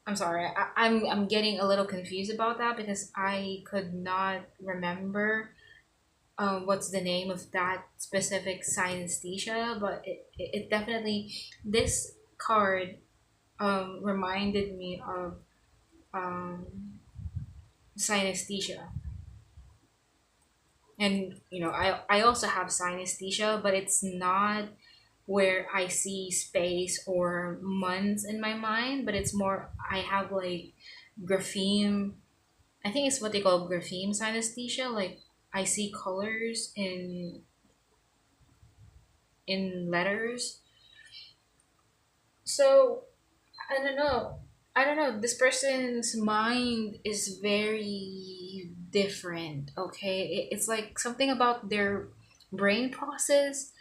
I'm sorry. I'm getting a little confused about that because I could not remember what's the name of that specific synesthesia, but it definitely, this card reminded me of um, synesthesia. And I also have synesthesia, but it's not where I see space or months in my mind, but it's more I have like grapheme. I think it's what they call grapheme synesthesia. Like I see colors in letters. So I don't know. I don't know. This person's mind is very different. Okay, it's like something about their brain process.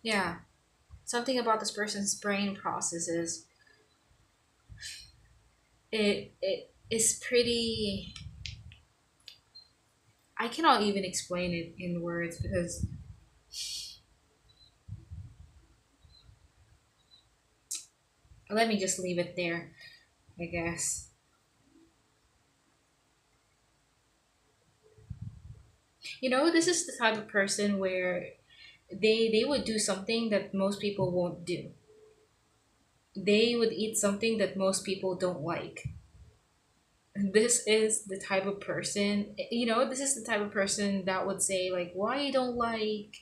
Yeah, something about this person's brain processes. It is pretty. I cannot even explain it in words because let me just leave it there. I guess. This is the type of person where they would do something that most people won't do. They would eat something that most people don't like. This is the type of person, this is the type of person that would say like, why you don't like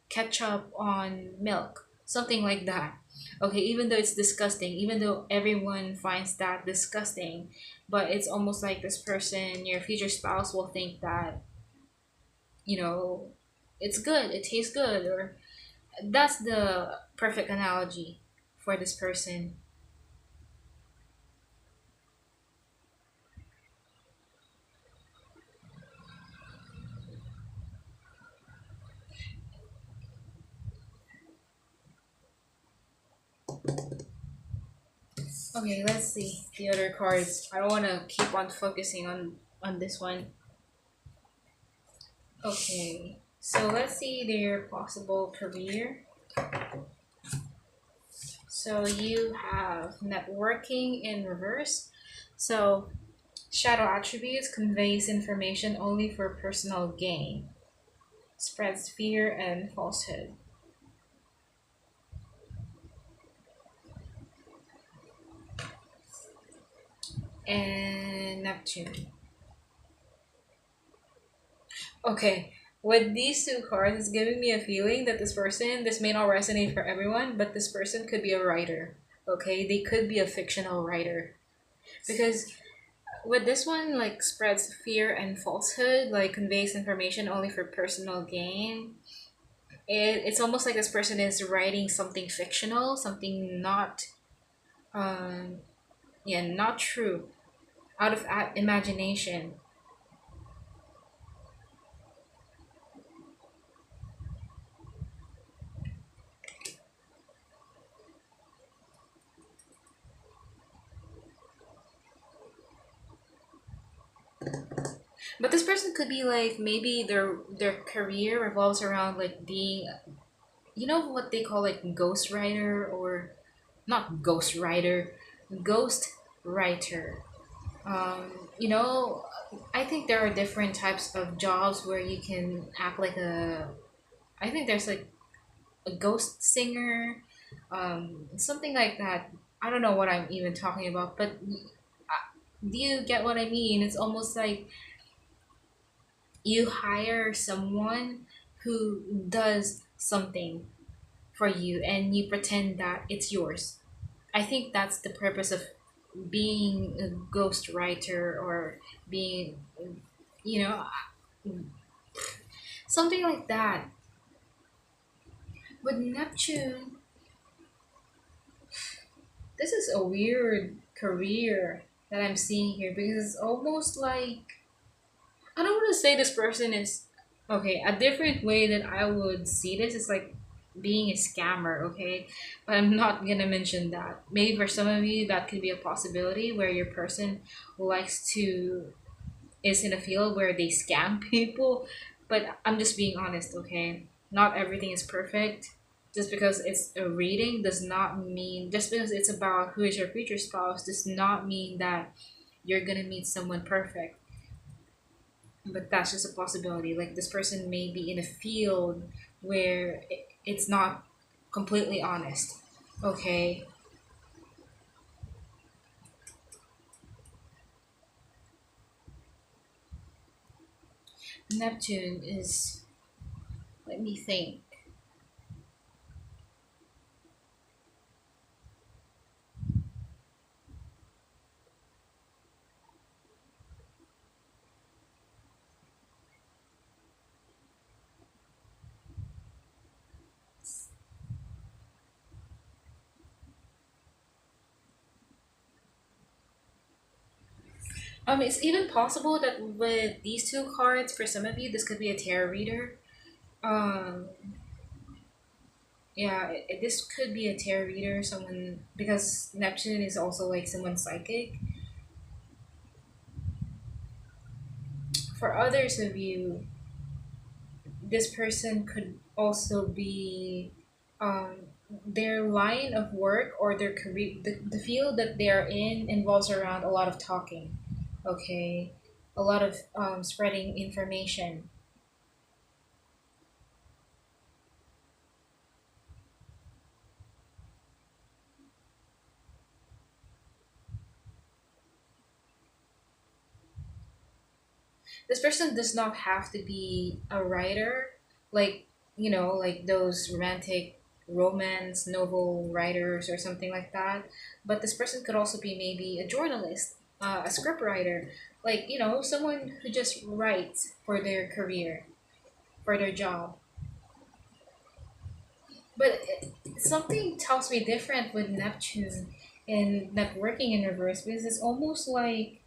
ketchup on milk, something like that. Okay, even though it's disgusting, even though everyone finds that disgusting, but it's almost like this person, your future spouse, will think that you know it's good, it tastes good, or that's the perfect analogy for this person. Okay, let's see the other cards. I don't want to keep on focusing on this one. Okay, so let's see their possible career. So you have networking in reverse. So shadow attributes conveys information only for personal gain, spreads fear and falsehood. And Neptune. Okay, With these two cards, it's giving me a feeling that this may not resonate for everyone, but this person could be a writer. Okay, they could be a fictional writer because with this one, like spreads fear and falsehood, like conveys information only for personal gain. It's almost like this person is writing something fictional, something not, um, yeah, not true, out of imagination. But this person could be like maybe their career revolves around like being, you know what they call like ghost writer, or not ghost writer, ghost writer. You know, I think there are different types of jobs where you can act like a. I think there's like a ghost singer, something like that. I don't know what I'm even talking about, but do you get what I mean? It's almost like you hire someone who does something for you and you pretend that it's yours. I think that's the purpose of being a ghostwriter, or being, you know, something like that. With Neptune, this is a weird career that I'm seeing here because it's almost like, I don't want to say this person is okay. A different way that I would see this is like being a scammer, okay? But I'm not gonna mention that. Maybe for some of you that could be a possibility where your person likes to is in a field where they scam people. But I'm just being honest, okay? Not everything is perfect. Just because it's a reading does not mean, just because it's about who is your future spouse does not mean that you're gonna meet someone perfect. But that's just a possibility. Like this person may be in a field where it's not completely honest. Okay, Neptune is. Let me think. It's even possible that with these two cards, for some of you, this could be a tarot reader. Um, yeah, this could be a tarot reader, someone, because Neptune is also like someone psychic. For others of you, this person could also be, um, their line of work or their career, the field that they are in involves around a lot of talking, okay, a lot of spreading information. This person does not have to be a writer, like, like those romantic romance novel writers or something like that. But this person could also be maybe a journalist, a script writer, like, someone who just writes for their career, for their job. But something tells me different with Neptune and networking in reverse, because it's almost like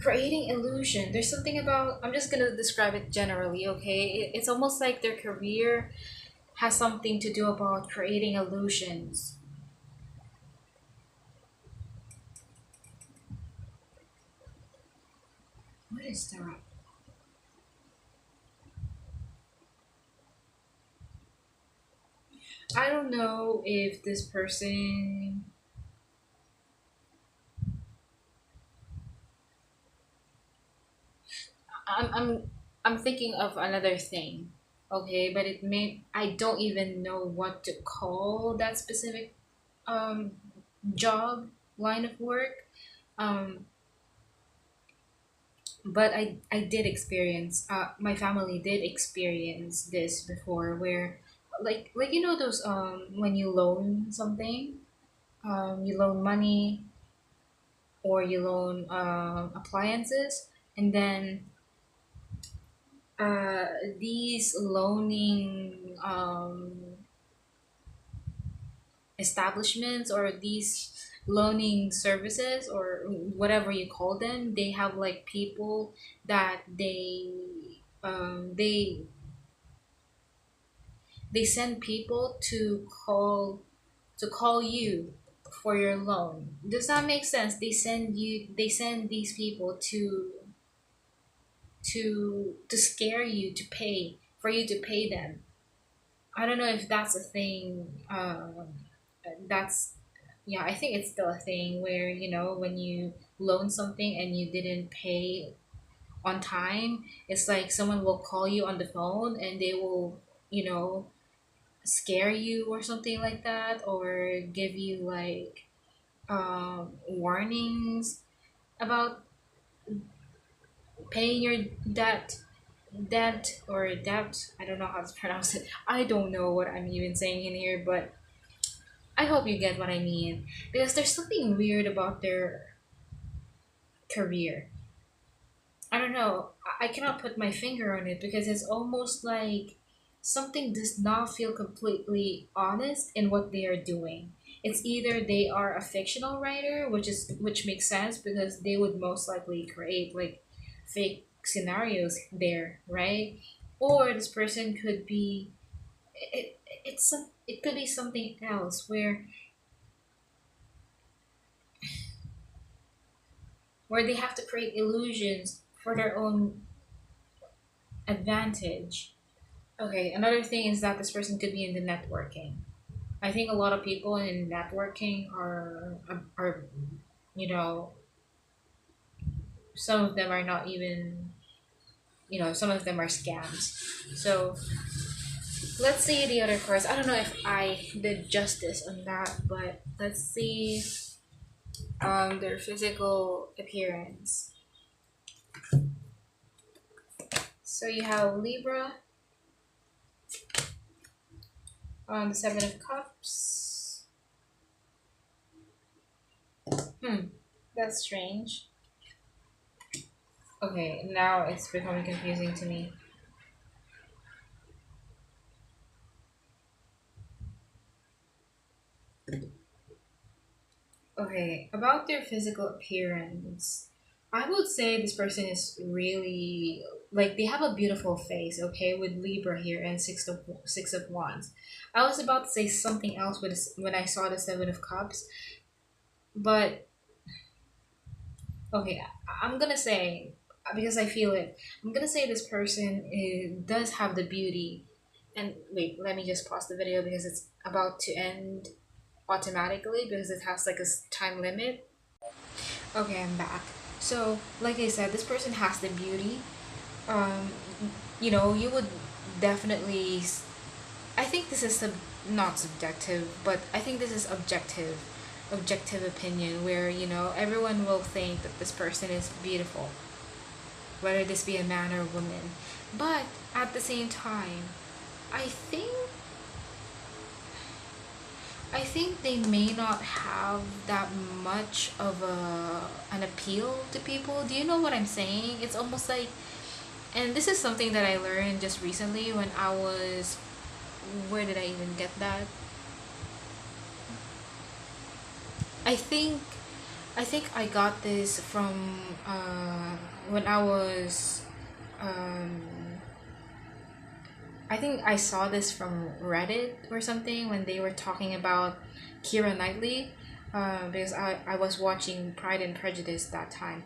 creating illusion. There's something about, I'm just gonna describe it generally, okay? It's almost like their career has something to do about creating illusions. What is that? I don't know if this person. I'm I'm I'm thinking of another thing. Okay, but I don't even know what to call that specific um job, line of work. Um But I did experience, my family did experience this before, where like you know those when you loan something, you loan money or you loan appliances, and then uh, these loaning establishments, or these loaning services, or whatever you call them, they have like people that they send people to call you for your loan. Does that make sense? They send these people to scare you to pay, for you to pay them. I don't know if that's a thing. That's Yeah, I think it's still a thing where, when you loan something and you didn't pay on time, it's like someone will call you on the phone and they will, you know, scare you or something like that, or give you like warnings about paying your debt. I don't know how to pronounce it. I don't know what I'm even saying in here, but I hope you get what I mean, because there's something weird about their career. I don't know. I cannot put my finger on it, because it's almost like something does not feel completely honest in what they are doing. It's either they are a fictional writer, which makes sense because they would most likely create like fake scenarios there, right? Or this person could be it could be something else, where they have to create illusions for their own advantage. Okay, another thing is that this person could be in the networking. I think a lot of people in networking are you know some of them are not even, some of them are scams. So let's see the other cards. I don't know if I did justice on that, but let's see their physical appearance. So you have Libra on the Seven of Cups. Hmm, that's strange. Okay, now it's becoming confusing to me. Okay, about their physical appearance, I would say this person is really, like, they have a beautiful face. Okay, with Libra here and Six of Wands. I was about to say something else when I saw the Seven of Cups, but okay, I'm gonna say, because I feel it. I'm gonna say this person does have the beauty. And wait, let me just pause the video because it's about to end automatically because it has like a time limit. Okay, I'm back. So, like I said, this person has the beauty. Um, you would definitely. I think this is not subjective, but I think this is objective opinion, where everyone will think that this person is beautiful, whether this be a man or a woman. But at the same time, I think I think they may not have that much of an appeal to people. Do you know what I'm saying? It's almost like, and this is something that I learned just recently when I was, where did I even get that? I think I think I got this from when I was um I think I saw this from Reddit or something, when they were talking about Kira Knightley, because I was watching Pride and Prejudice that time.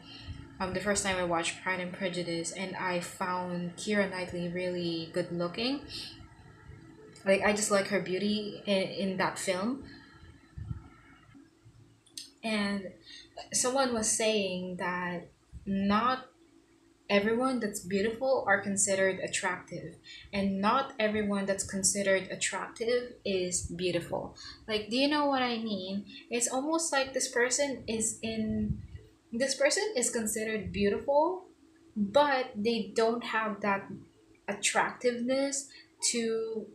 The first time I watched Pride and Prejudice, and I found Kira Knightley really good looking. Like, I just like her beauty in that film. And someone was saying that not everyone that's beautiful are considered attractive, and not everyone that's considered attractive is beautiful. Like, do you know what I mean? It's almost like this person is considered beautiful, but they don't have that attractiveness to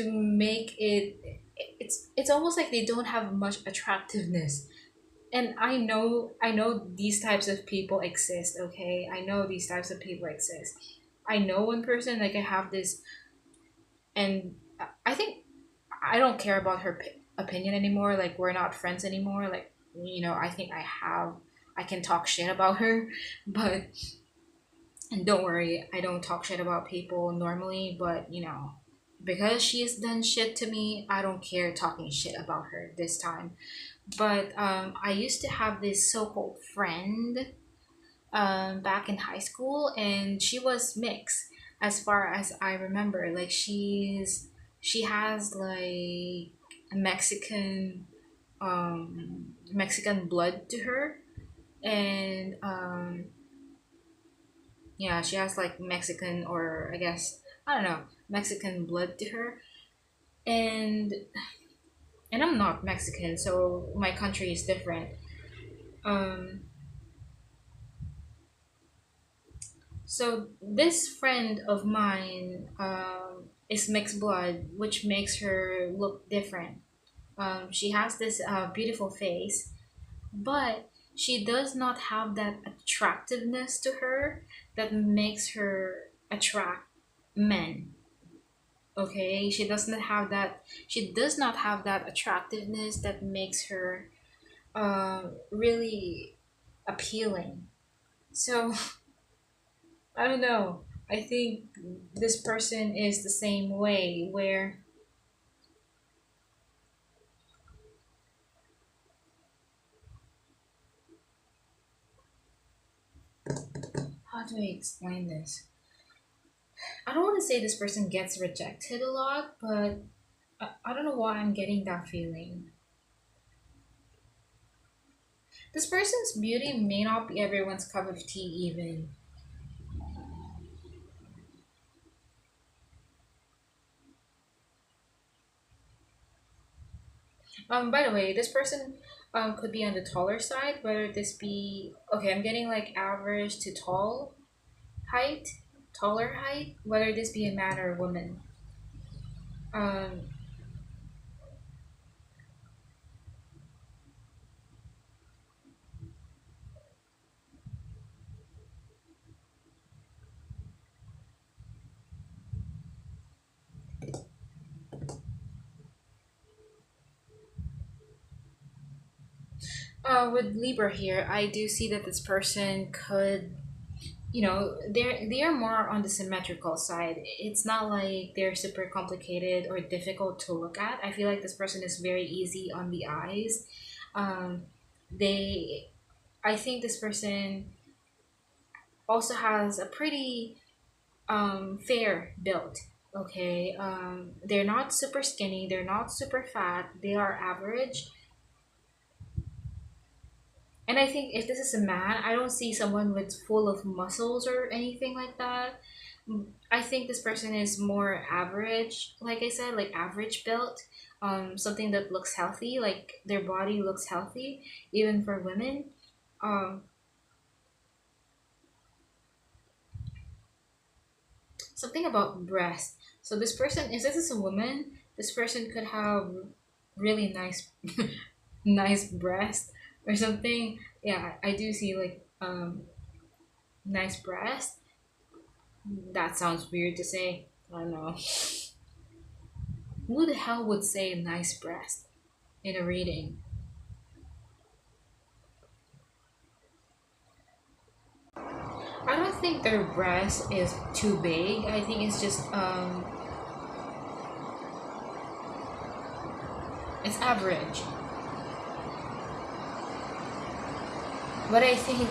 make it. It's almost like they don't have much attractiveness. And I know these types of people exist. Okay, I know these types of people exist. I know one person, like, I have this, and I think I don't care about her opinion anymore. Like, we're not friends anymore. Like, I think I can talk shit about her. But, and don't worry, I don't talk shit about people normally, but because she has done shit to me, I don't care talking shit about her this time. But I used to have this so-called friend back in high school, and she was mixed as far as I remember. Like, she has like Mexican Mexican blood to her, and yeah, she has like Mexican, or I guess, I don't know, Mexican blood to her. And I'm not Mexican, so my country is different. Um so this friend of mine is mixed blood, which makes her look different. She has this beautiful face, but she does not have that attractiveness to her that makes her attract men. Okay, she does not have that attractiveness that makes her really appealing. So I don't know, I think this person is the same way, where, how do I explain this? I don't want to say this person gets rejected a lot, but I don't know why I'm getting that feeling. This person's beauty may not be everyone's cup of tea, even. By the way, this person could be on the taller side, whether this be, okay, I'm getting like average to tall height, taller height, whether this be a man or a woman. Um, with Libra here, I do see that this person could, they are more on the symmetrical side. It's not like they're super complicated or difficult to look at. I feel like this person is very easy on the eyes. Um, they, I think this person also has a pretty fair build. Okay, they're not super skinny, they're not super fat, they are average. And I think if this is a man, I don't see someone with full of muscles or anything like that. I think this person is more average, like I said, like average built. Something that looks healthy, like their body looks healthy, even for women. Um, Something about breast. So this person, if this is a woman, this person could have really nice, nice breast or something. Yeah, I do see like nice breast. That sounds weird to say. I don't know. Who the hell would say nice breast in a reading? I don't think their breast is too big. I think it's just it's average. But I think,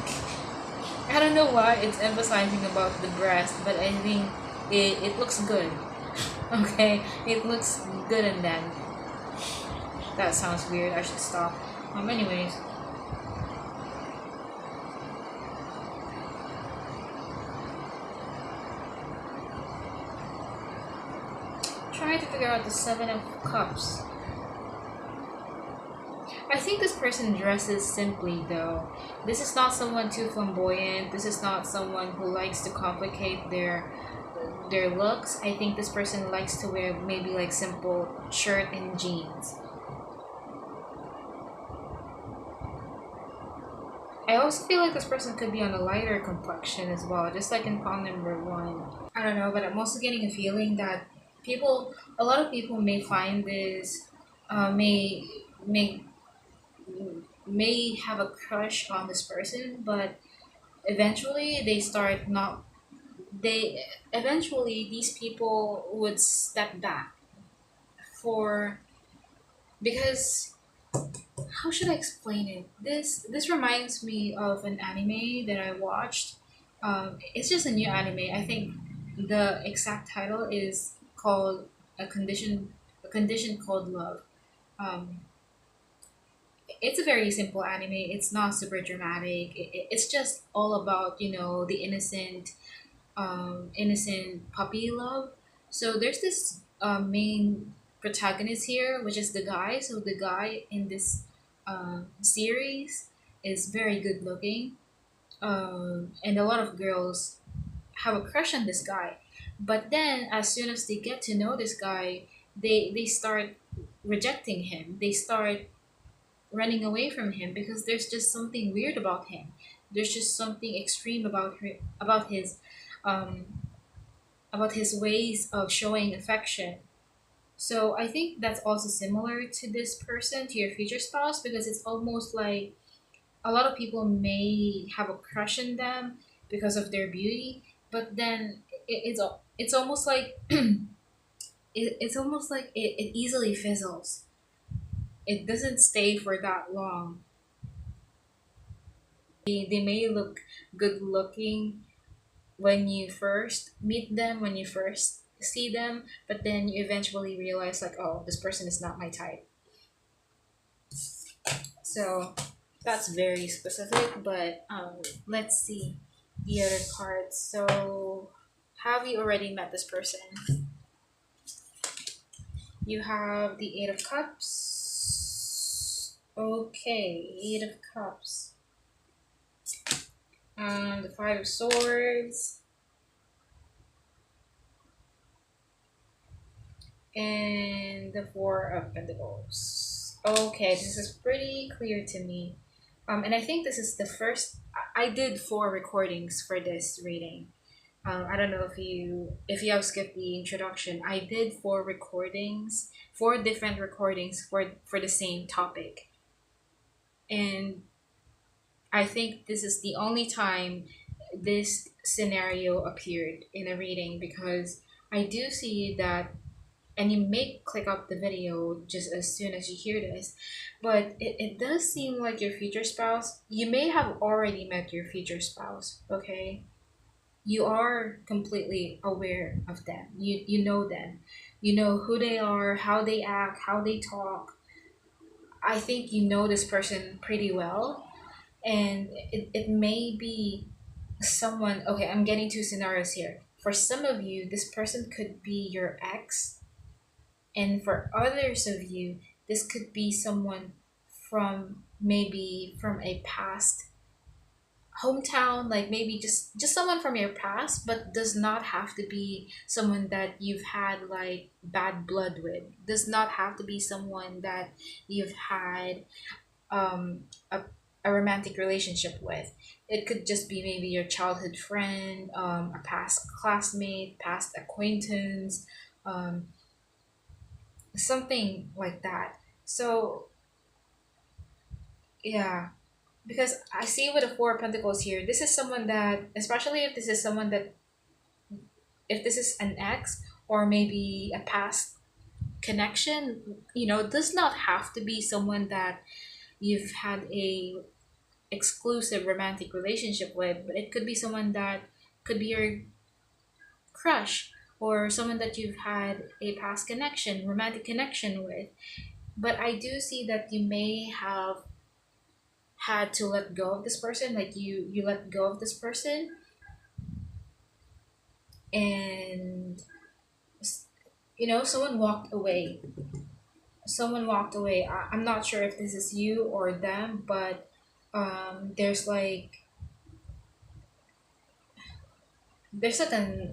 I don't know why it's emphasizing about the breast, but I think it looks good. Okay, it looks good, and then that sounds weird. I should stop. Anyways, trying to figure out the Seven of Cups. I think this person dresses simply though. This is not someone too flamboyant. This is not someone who likes to complicate their looks. I think this person likes to wear maybe like simple shirt and jeans. I also feel like this person could be on a lighter complexion as well, just like in pawn number one. I don't know, but I'm also getting a feeling that a lot of people may find this, may may have a crush on this person, but eventually they start not. They eventually these people would step back for because how should I explain it? This reminds me of an anime that I watched. It's just a new anime. I think the exact title is called a condition called love. Um, it's a very simple anime. It's not super dramatic. It's just all about the innocent puppy love. So there's this main protagonist here, which is the guy. So the guy in this series is very good looking, and a lot of girls have a crush on this guy. But then, as soon as they get to know this guy, they start rejecting him. They start running away from him because there's just something weird about him. There's just something extreme um, about his ways of showing affection. So I think that's also similar to this person, to your future spouse, because it's almost like a lot of people may have a crush on them because of their beauty, but then it's almost like it's almost like it easily fizzles. It doesn't stay for that long. They may look good looking when you first meet them, when you first see them, but then you eventually realize like, oh, this person is not my type. So that's very specific, but let's see the other cards. So have you already met this person? You have the Eight of Cups. Okay, Eight of Cups. The Five of Swords. And the Four of Pentacles. Okay, this is pretty clear to me. And I think this is the first. I did four recordings for this reading. I don't know if you have skipped the introduction. I did four different recordings for the same topic, and I think this is the only time this scenario appeared in a reading because I do see that, and you may click up the video just as soon as you hear this, but it does seem like your future spouse, you may have already met your future spouse, okay? You are completely aware of them. You know them. You know who they are, how they act, how they talk. I think you know this person pretty well, and it may be someone. Okay, I'm getting two scenarios here. For some of you, this person could be your ex, and for others of you, this could be someone from maybe from a past hometown, like maybe just someone from your past, but does not have to be someone that you've had like bad blood with, does not have to be someone that you've had um a, a romantic relationship with. It could just be maybe your childhood friend, a past classmate, past acquaintance, um something like that. So yeah, because I see with the Four of Pentacles here, this is someone that, especially if this is an ex or maybe a past connection, does not have to be someone that you've had a exclusive romantic relationship with, but it could be someone that could be your crush or someone that you've had a past connection, romantic connection with. But I do see that you may have had to let go of this person, like you let go of this person, and someone walked away. someone walked away. I'm not sure if this is you or them, but there's like a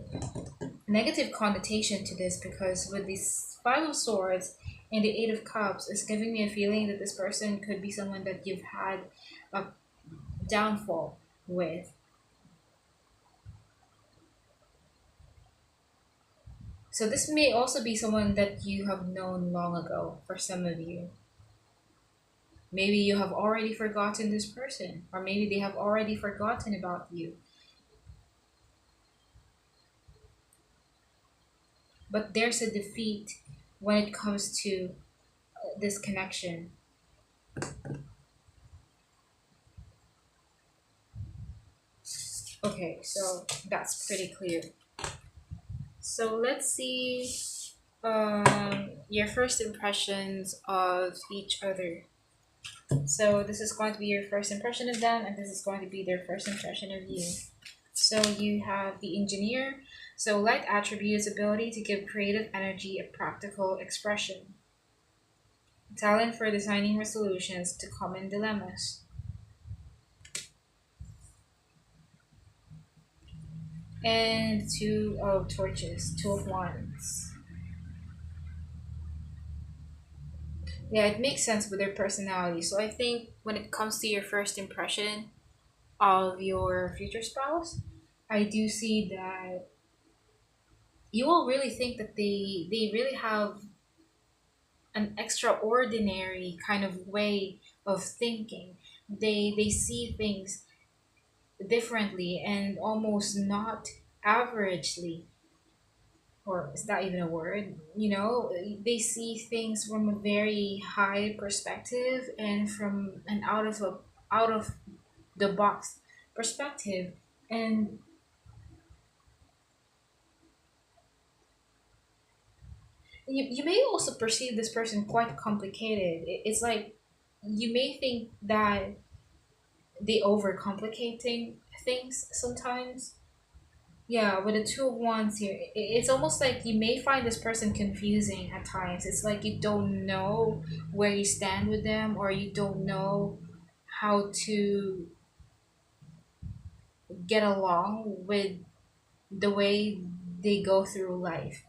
negative connotation to this, because with these Five of Swords and the Eight of Cups, it's giving me a feeling that this person could be someone that you've had a downfall with. So this may also be someone that you have known long ago for some of you. Maybe you have already forgotten this person, or maybe they have already forgotten about you. But there's a defeat when it comes to this connection. Okay, so that's pretty clear. So let's see your first impressions of each other. So this is going to be your first impression of them, and this is going to be their first impression of you. So you have the engineer. So light attributes ability to give creative energy a practical expression. Talent for designing resolutions to common dilemmas. And two of torches, two of wands. Yeah, it makes sense with their personality. So I think when it comes to your first impression of your future spouse, I do see that you will really think that they really have an extraordinary kind of way of thinking. They see things differently and almost not averagely, or is that even a word? They see things from a very high perspective and from an out of the box perspective. And you may also perceive this person quite complicated. It's like you may think that they overcomplicating things sometimes. Yeah, with the two of wands here, it's almost like you may find this person confusing at times. It's like you don't know where you stand with them, or you don't know how to get along with the way they go through life.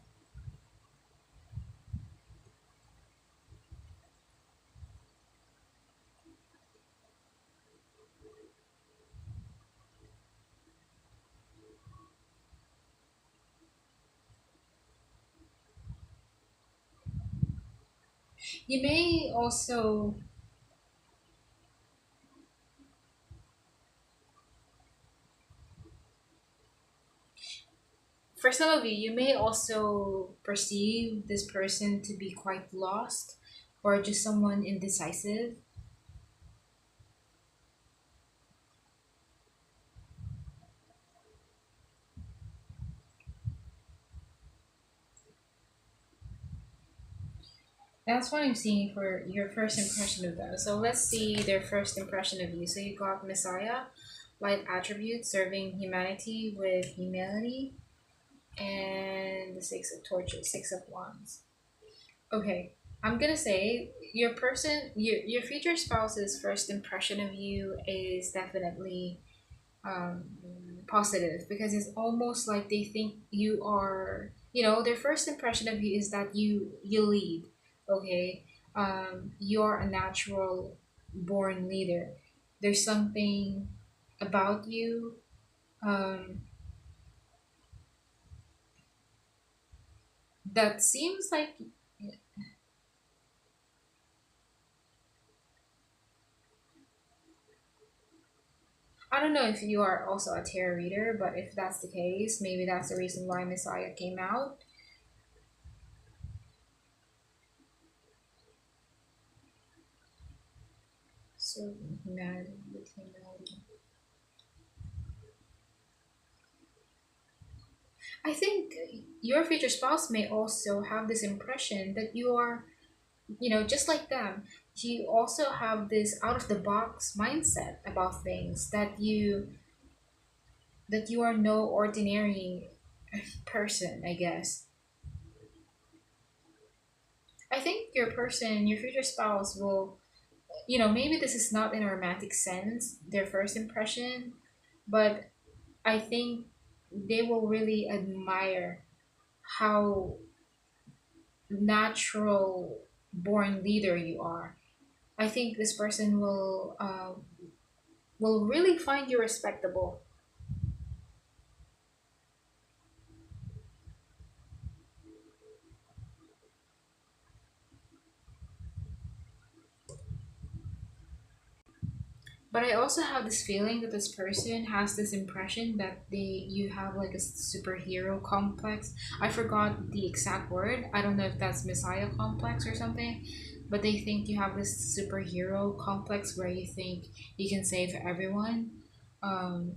You may also, for some of you, you may also perceive this person to be quite lost, or just someone indecisive. That's what I'm seeing for your first impression of them. So let's see their first impression of you. So you got Messiah, light attribute, serving humanity with humility, and the Six of Torches, Six of Wands. Okay, I'm gonna say your future spouse's first impression of you is definitely um, positive, because it's almost like they think you are, their first impression of you is that you lead. Okay, you're a natural born leader. There's something about you, um, that seems like, I don't know if you are also a tarot reader, but if that's the case, maybe that's the reason why Messiah came out. So humanity with humility. I think your future spouse may also have this impression that you are, just like them. You also have this out of the box mindset about things, that you are no ordinary person, I guess. I think your person, your future spouse will, maybe this is not in a romantic sense, their first impression, but I think they will really admire how natural born leader you are. I think this person will really find you respectable. But I also have this feeling that this person has this impression that you have like a superhero complex. I forgot the exact word. I don't know if that's messiah complex or something, but they think you have this superhero complex where you think you can save everyone. Um,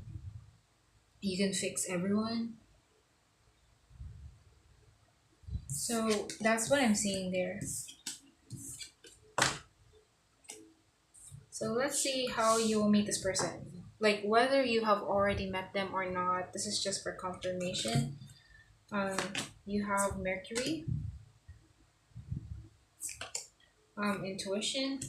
you can fix everyone. So that's what I'm seeing there. So let's see how you will meet this person. Like whether you have already met them or not, this is just for confirmation. Um, you have Mercury, intuition,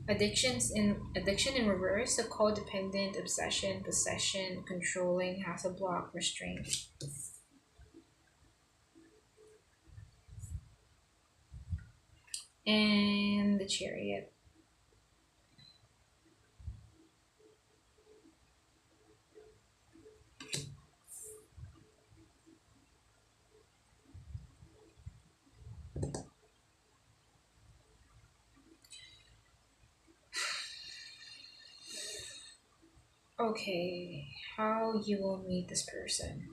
addiction in reverse, a codependent, obsession, possession, controlling, has a block, restraint, and the Chariot. Okay, how you will meet this person.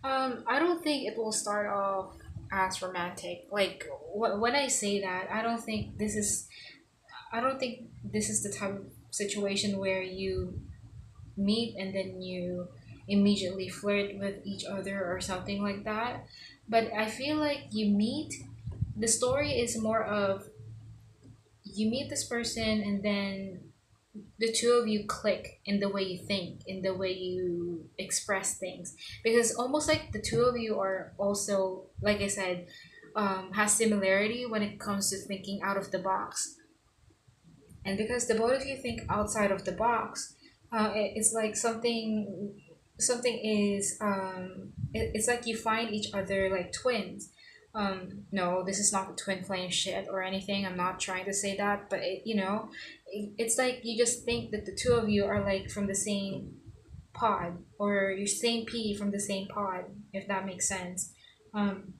I don't think it will start off as romantic. Like when I say that, I don't think this is the type of situation where you meet and then you immediately flirt with each other or something like that. But I feel like the story is more of you meet this person and then the two of you click in the way you think, in the way you express things. Because almost like the two of you are also, like I said, has similarity when it comes to thinking out of the box. And because the both of you think outside of the box, it's like something is it's like you find each other like twins. No, this is not a twin flame shit or anything. I'm not trying to say that, but it's like you just think that the two of you are like from the same pod, or your same pea from the same pod, if that makes sense. um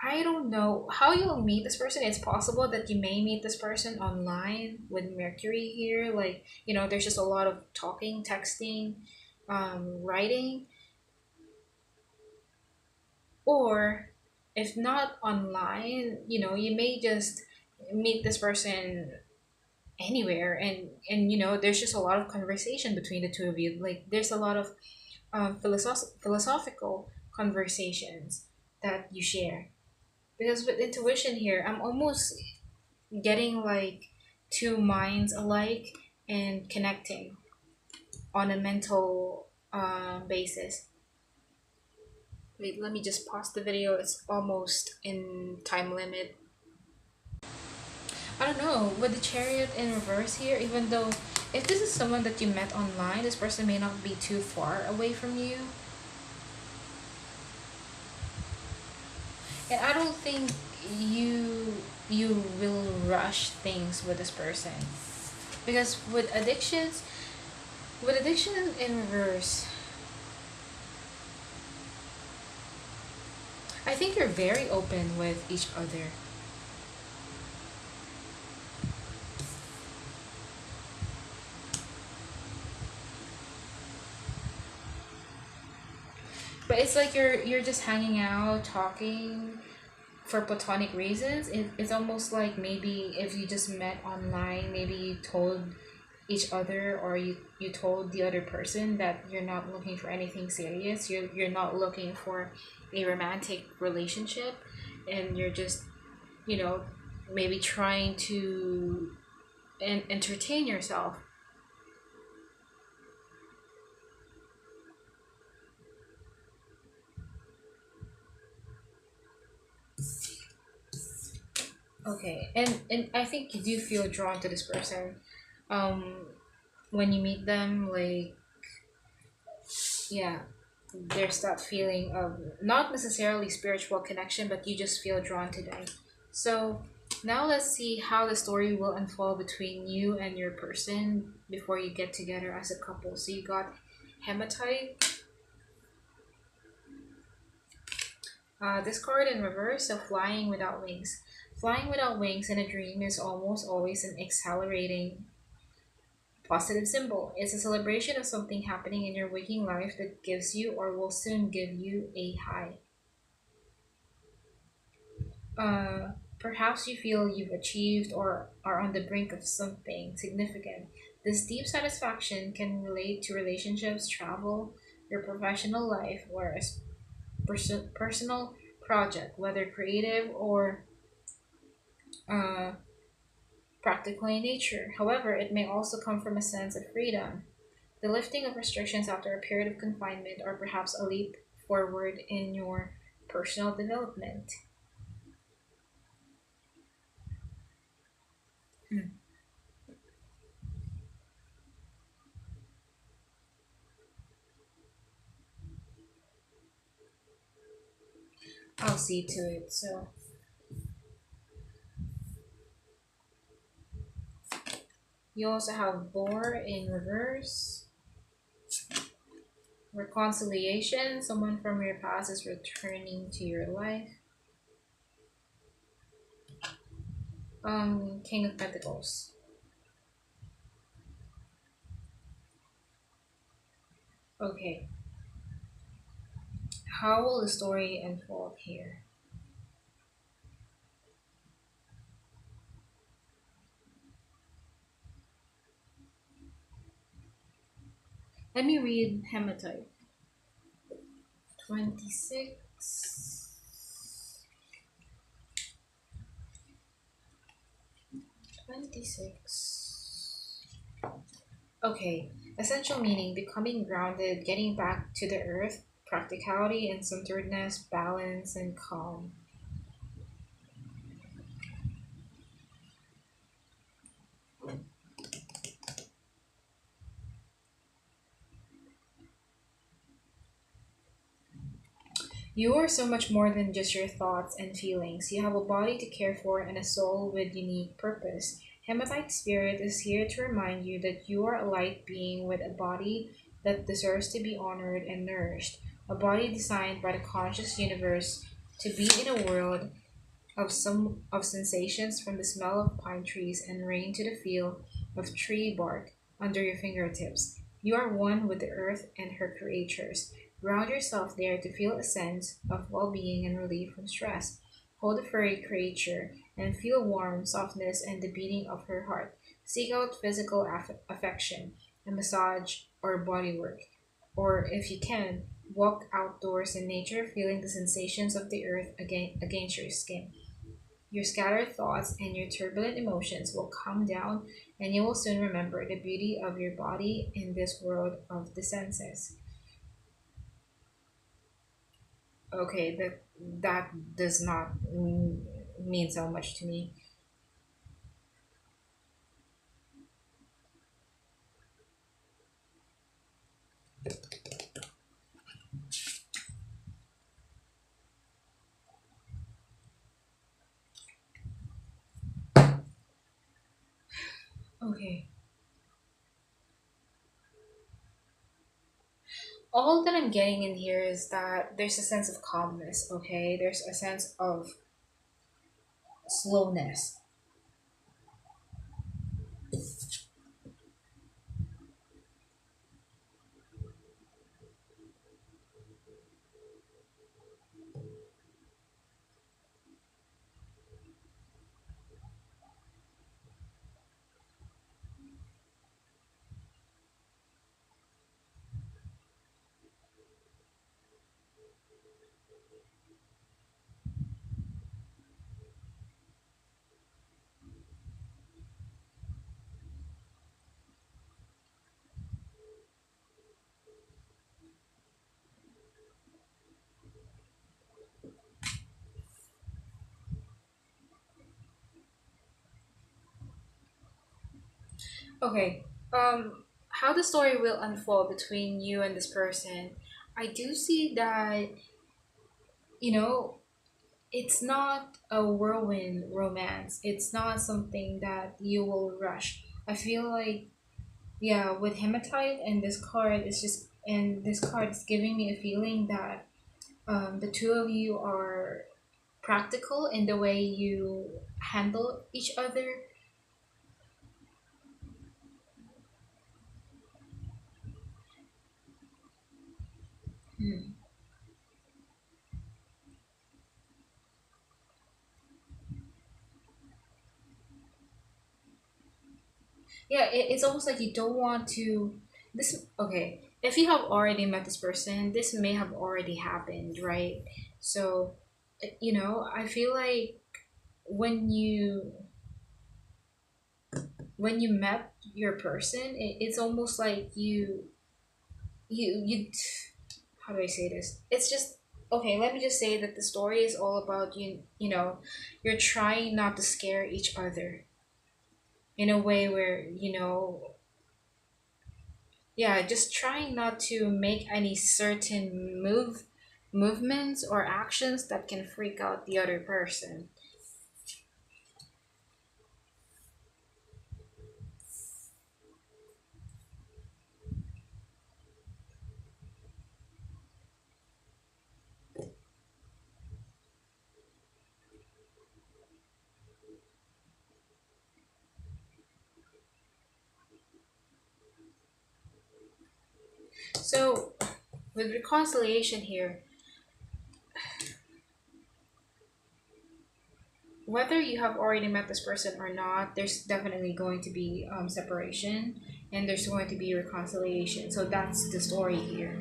I don't know how you'll meet this person. It's possible that you may meet this person online with Mercury here. Like, there's just a lot of talking, texting, writing. Or if not online, you may just meet this person anywhere, and there's just a lot of conversation between the two of you. Like, there's a lot of philosophical conversations that you share. Because with intuition here, I'm almost getting like two minds alike and connecting on a mental basis. Wait, let me just pause the video. It's almost in time limit. I don't know, with the Chariot in reverse here, even though if this is someone that you met online, this person may not be too far away from you. And I don't think you will rush things with this person. Because with addiction in reverse, I think you're very open with each other. But it's like you're just hanging out, talking for platonic reasons. It's almost like maybe if you just met online, maybe you told each other, or you told the other person that you're not looking for anything serious. You're not looking for a romantic relationship, and you're just, you know, maybe trying to and entertain yourself. Okay, and I think you do feel drawn to this person, um, when you meet them. Like, yeah, there's that feeling of not necessarily spiritual connection, but you just feel drawn to them. So now let's see how the story will unfold between you and your person before you get together as a couple. So you got hematite, this card in reverse, so flying without wings. Flying without wings in a dream is almost always an exhilarating positive symbol. It's a celebration of something happening in your waking life that gives you or will soon give you a high. Perhaps you feel you've achieved or are on the brink of something significant. This deep satisfaction can relate to relationships, travel, your professional life, or a personal project, whether creative or uh, practical in nature. However, it may also come from a sense of freedom, the lifting of restrictions after a period of confinement, or perhaps a leap forward in your personal development. Hmm. I'll see to it. So you also have boar in reverse, reconciliation. Someone from your past is returning to your life. King of Pentacles. Okay, how will the story unfold here? Let me read Hematite. 26. 26. Okay, essential meaning becoming grounded, getting back to the earth, practicality and centeredness, balance and calm. You are so much more than just your thoughts and feelings. You have a body to care for and a soul with unique purpose. Hematite Spirit is here to remind you that you are a light being with a body that deserves to be honored and nourished. A body designed by the conscious universe to be in a world of sensations, from the smell of pine trees and rain to the feel of tree bark under your fingertips. You are one with the earth and her creatures. Ground yourself there to feel a sense of well-being and relief from stress. Hold a furry creature and feel warm softness and the beating of her heart. Seek out physical affection, a massage or body work. Or if you can, walk outdoors in nature, feeling the sensations of the earth against your skin. Your scattered thoughts and your turbulent emotions will calm down, and you will soon remember the beauty of your body in this world of the senses. Okay, that does not mean so much to me. Okay. All that I'm getting in here is that there's a sense of calmness, okay? There's a sense of slowness. Okay. How the story will unfold between you and this person. I do see that, you know, it's not a whirlwind romance. It's not something that you will rush. I feel like, yeah, with hematite and this card, this card is giving me a feeling that the two of you are practical in the way you handle each other. Hmm. Yeah, it's almost like you don't want to. This okay. If you have already met this person, this may have already happened, right? So, I feel like when you when you met your person, it's almost like you. How do I say this? It's just okay. Let me just say that the story is all about you. You're trying not to scare each other in a way where yeah, just trying not to make any certain movements or actions that can freak out the other person. So with reconciliation here, whether you have already met this person or not, there's definitely going to be separation, and there's going to be reconciliation. So that's the story here.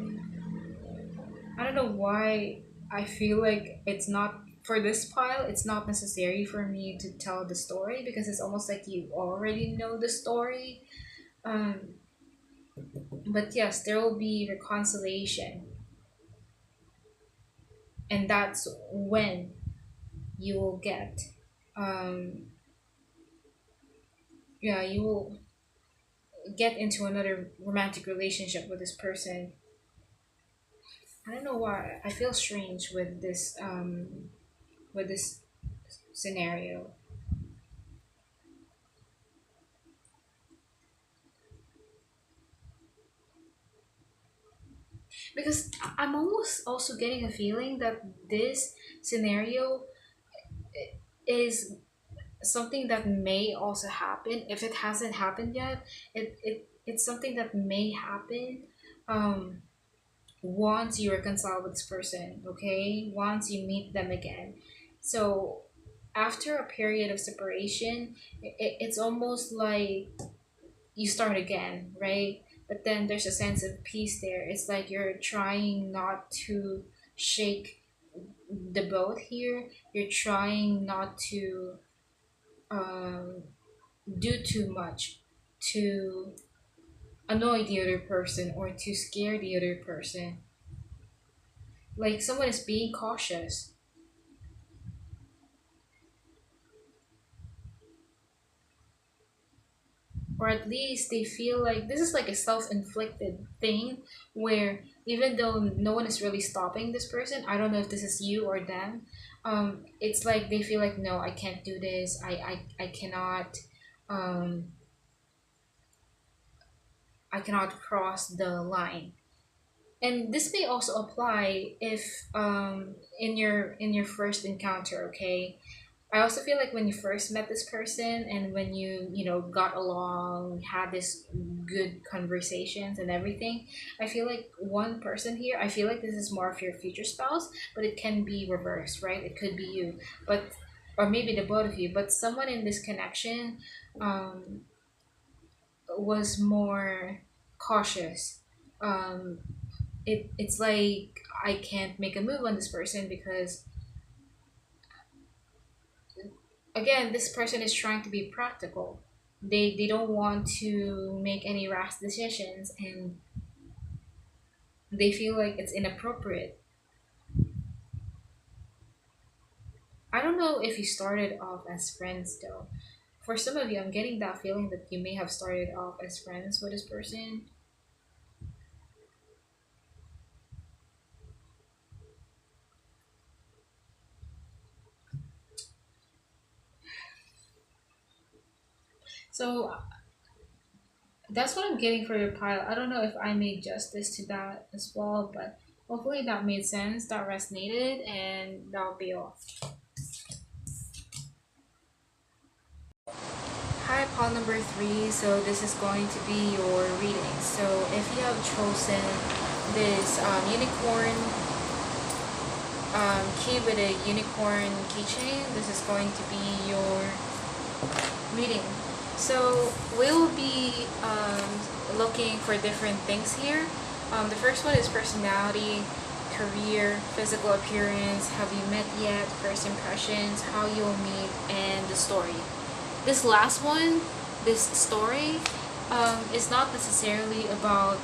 I don't know why I feel like it's not for this pile. It's not necessary for me to tell the story because it's almost like you already know the story. Um, but yes, there will be reconciliation, and that's when you will get, um, yeah, you will get into another romantic relationship with this person. I don't know why I feel strange with this scenario. Because I'm almost also getting a feeling that this scenario is something that may also happen if it hasn't happened yet. It's something that may happen um once you reconcile with this person, okay, once you meet them again. So after a period of separation, it's almost like you start again, right? But then there's a sense of peace there. It's like you're trying not to shake the boat here. You're trying not to um, do too much to annoy the other person or to scare the other person. Like someone is being cautious, or at least they feel like this is like a self-inflicted thing where even though no one is really stopping this person, I don't know if this is you or them. It's like they feel like, no, I can't do this. I cannot um I cannot cross the line. And this may also apply if in your first encounter, okay? I also feel like when you first met this person and when you got along, had this good conversations and everything, I feel like one person here, I feel like this is more of your future spouse, but it can be reversed, right? It could be you, but or maybe the both of you, but someone in this connection um, was more cautious. Um, it's like I can't make a move on this person because again, this person is trying to be practical. They don't want to make any rash decisions, and they feel like it's inappropriate. I don't know if you started off as friends though. For some of you, I'm getting that feeling that you may have started off as friends with this person. So that's what I'm getting for your pile. I don't know if I made justice to that as well, but hopefully that made sense, that resonated, and that'll be all. Hi, pile number three. So this is going to be your reading. So if you have chosen this unicorn key with a unicorn keychain, this is going to be your reading. So we'll be looking for different things here. The first one is personality, career, physical appearance, have you met yet, first impressions, how you'll meet, and the story. This last one, this story, is not necessarily about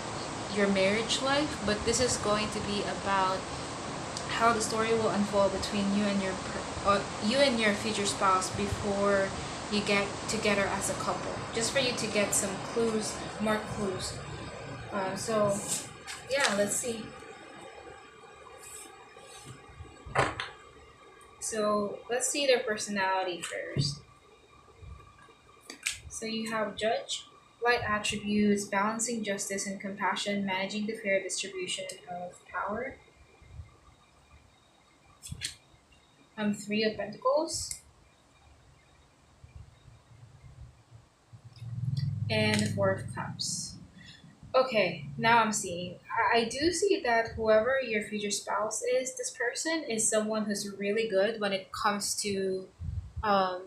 your marriage life, but this is going to be about how the story will unfold between you and your future spouse before you get together as a couple, just for you to get some clues, more clues. So yeah, let's see. So let's see their personality first. So you have judge, light attributes, balancing justice and compassion, managing the fair distribution of power. Three of Pentacles and the Four of Cups. Okay, now I'm seeing. I do see that whoever your future spouse is, this person is someone who's really good when it comes to um,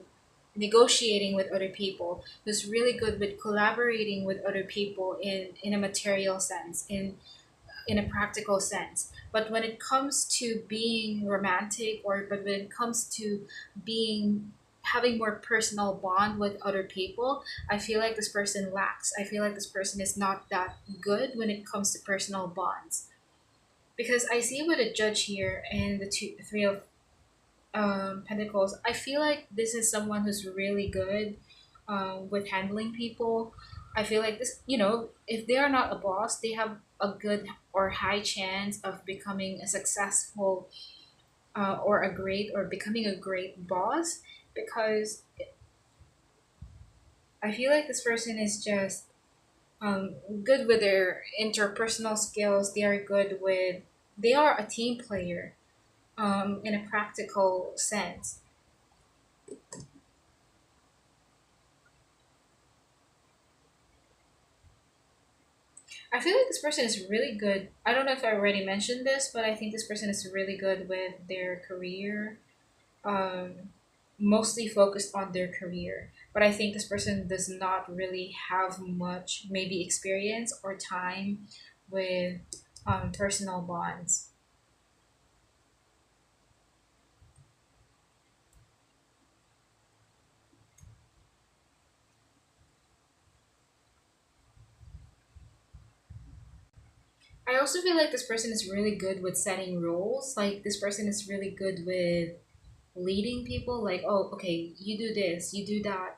negotiating with other people, who's really good with collaborating with other people in a material sense, in a practical sense. But when it comes to being romantic, or but when it comes to being having more personal bond with other people, I feel like this person lacks. I feel like this person is not that good when it comes to personal bonds. Because I see with a judge here and three of Pentacles, I feel like this is someone who's really good with handling people. I feel like this, if they are not a boss, they have a good or high chance of becoming a successful or a great or becoming a great boss, because I feel like this person is just good with their interpersonal skills. They are a team player in a practical sense. I feel like this person is really good. I don't know if I already mentioned this, but I think this person is really good with their career, um, mostly focused on their career. But I think this person does not really have much, maybe experience or time with personal bonds. I also feel like this person is really good with setting rules. Like this person is really good with leading people, like, oh, okay, you do this, you do that.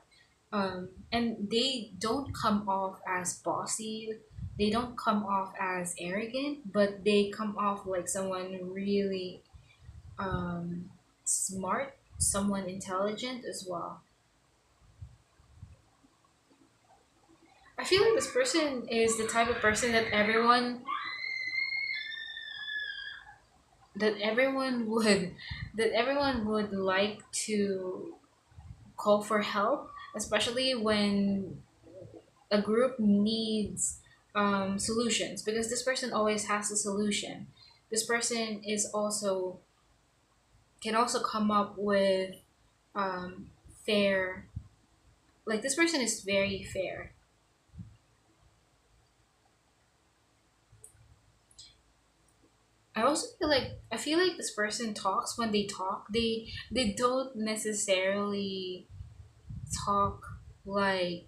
And they don't come off as bossy, they don't come off as arrogant, but they come off like someone really smart, someone intelligent as well. I feel like this person is the type of person that everyone would that everyone would like to call for help, especially when a group needs solutions, because this person always has a solution. This person is also can also come up with um, fair. Like this person is very fair. I feel like this person talks when they talk. They don't necessarily talk like,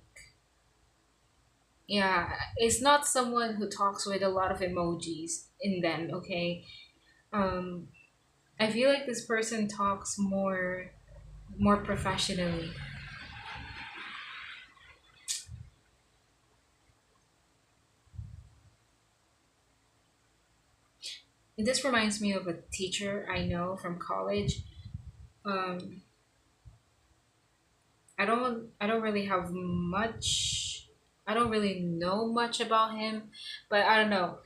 yeah. It's not someone who talks with a lot of emojis in them. Okay. Um, I feel like this person talks more professionally. This reminds me of a teacher I know from college. Um, I don't really have much. I don't really know much about him, but I don't know.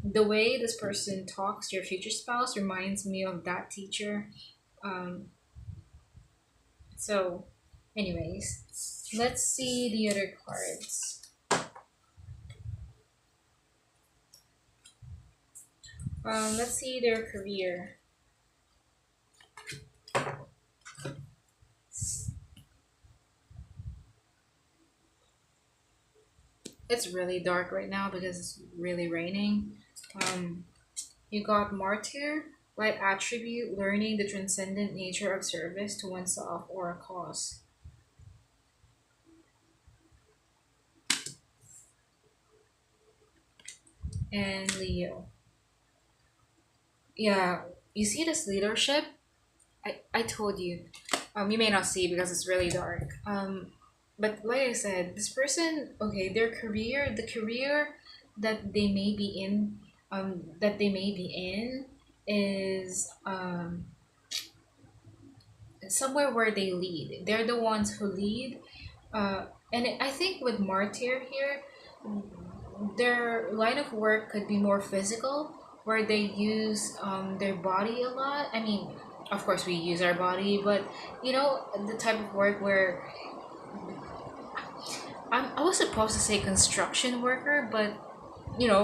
The way this person talks to your future spouse reminds me of that teacher. Um, so, anyways, let's see the other cards. Let's see their career. It's really dark right now because it's really raining. Um, you got martyr, light attribute, learning the transcendent nature of service to oneself or a cause. And Leo. Yeah, you see this leadership? I told you. You may not see because it's really dark. But like I said, this person, okay, their career, the career that they may be in is somewhere where they lead. They're the ones who lead. And I think with martyr here, their line of work could be more physical, where they use their body a lot. I mean, of course, we use our body, but the type of work where I was supposed to say construction worker, but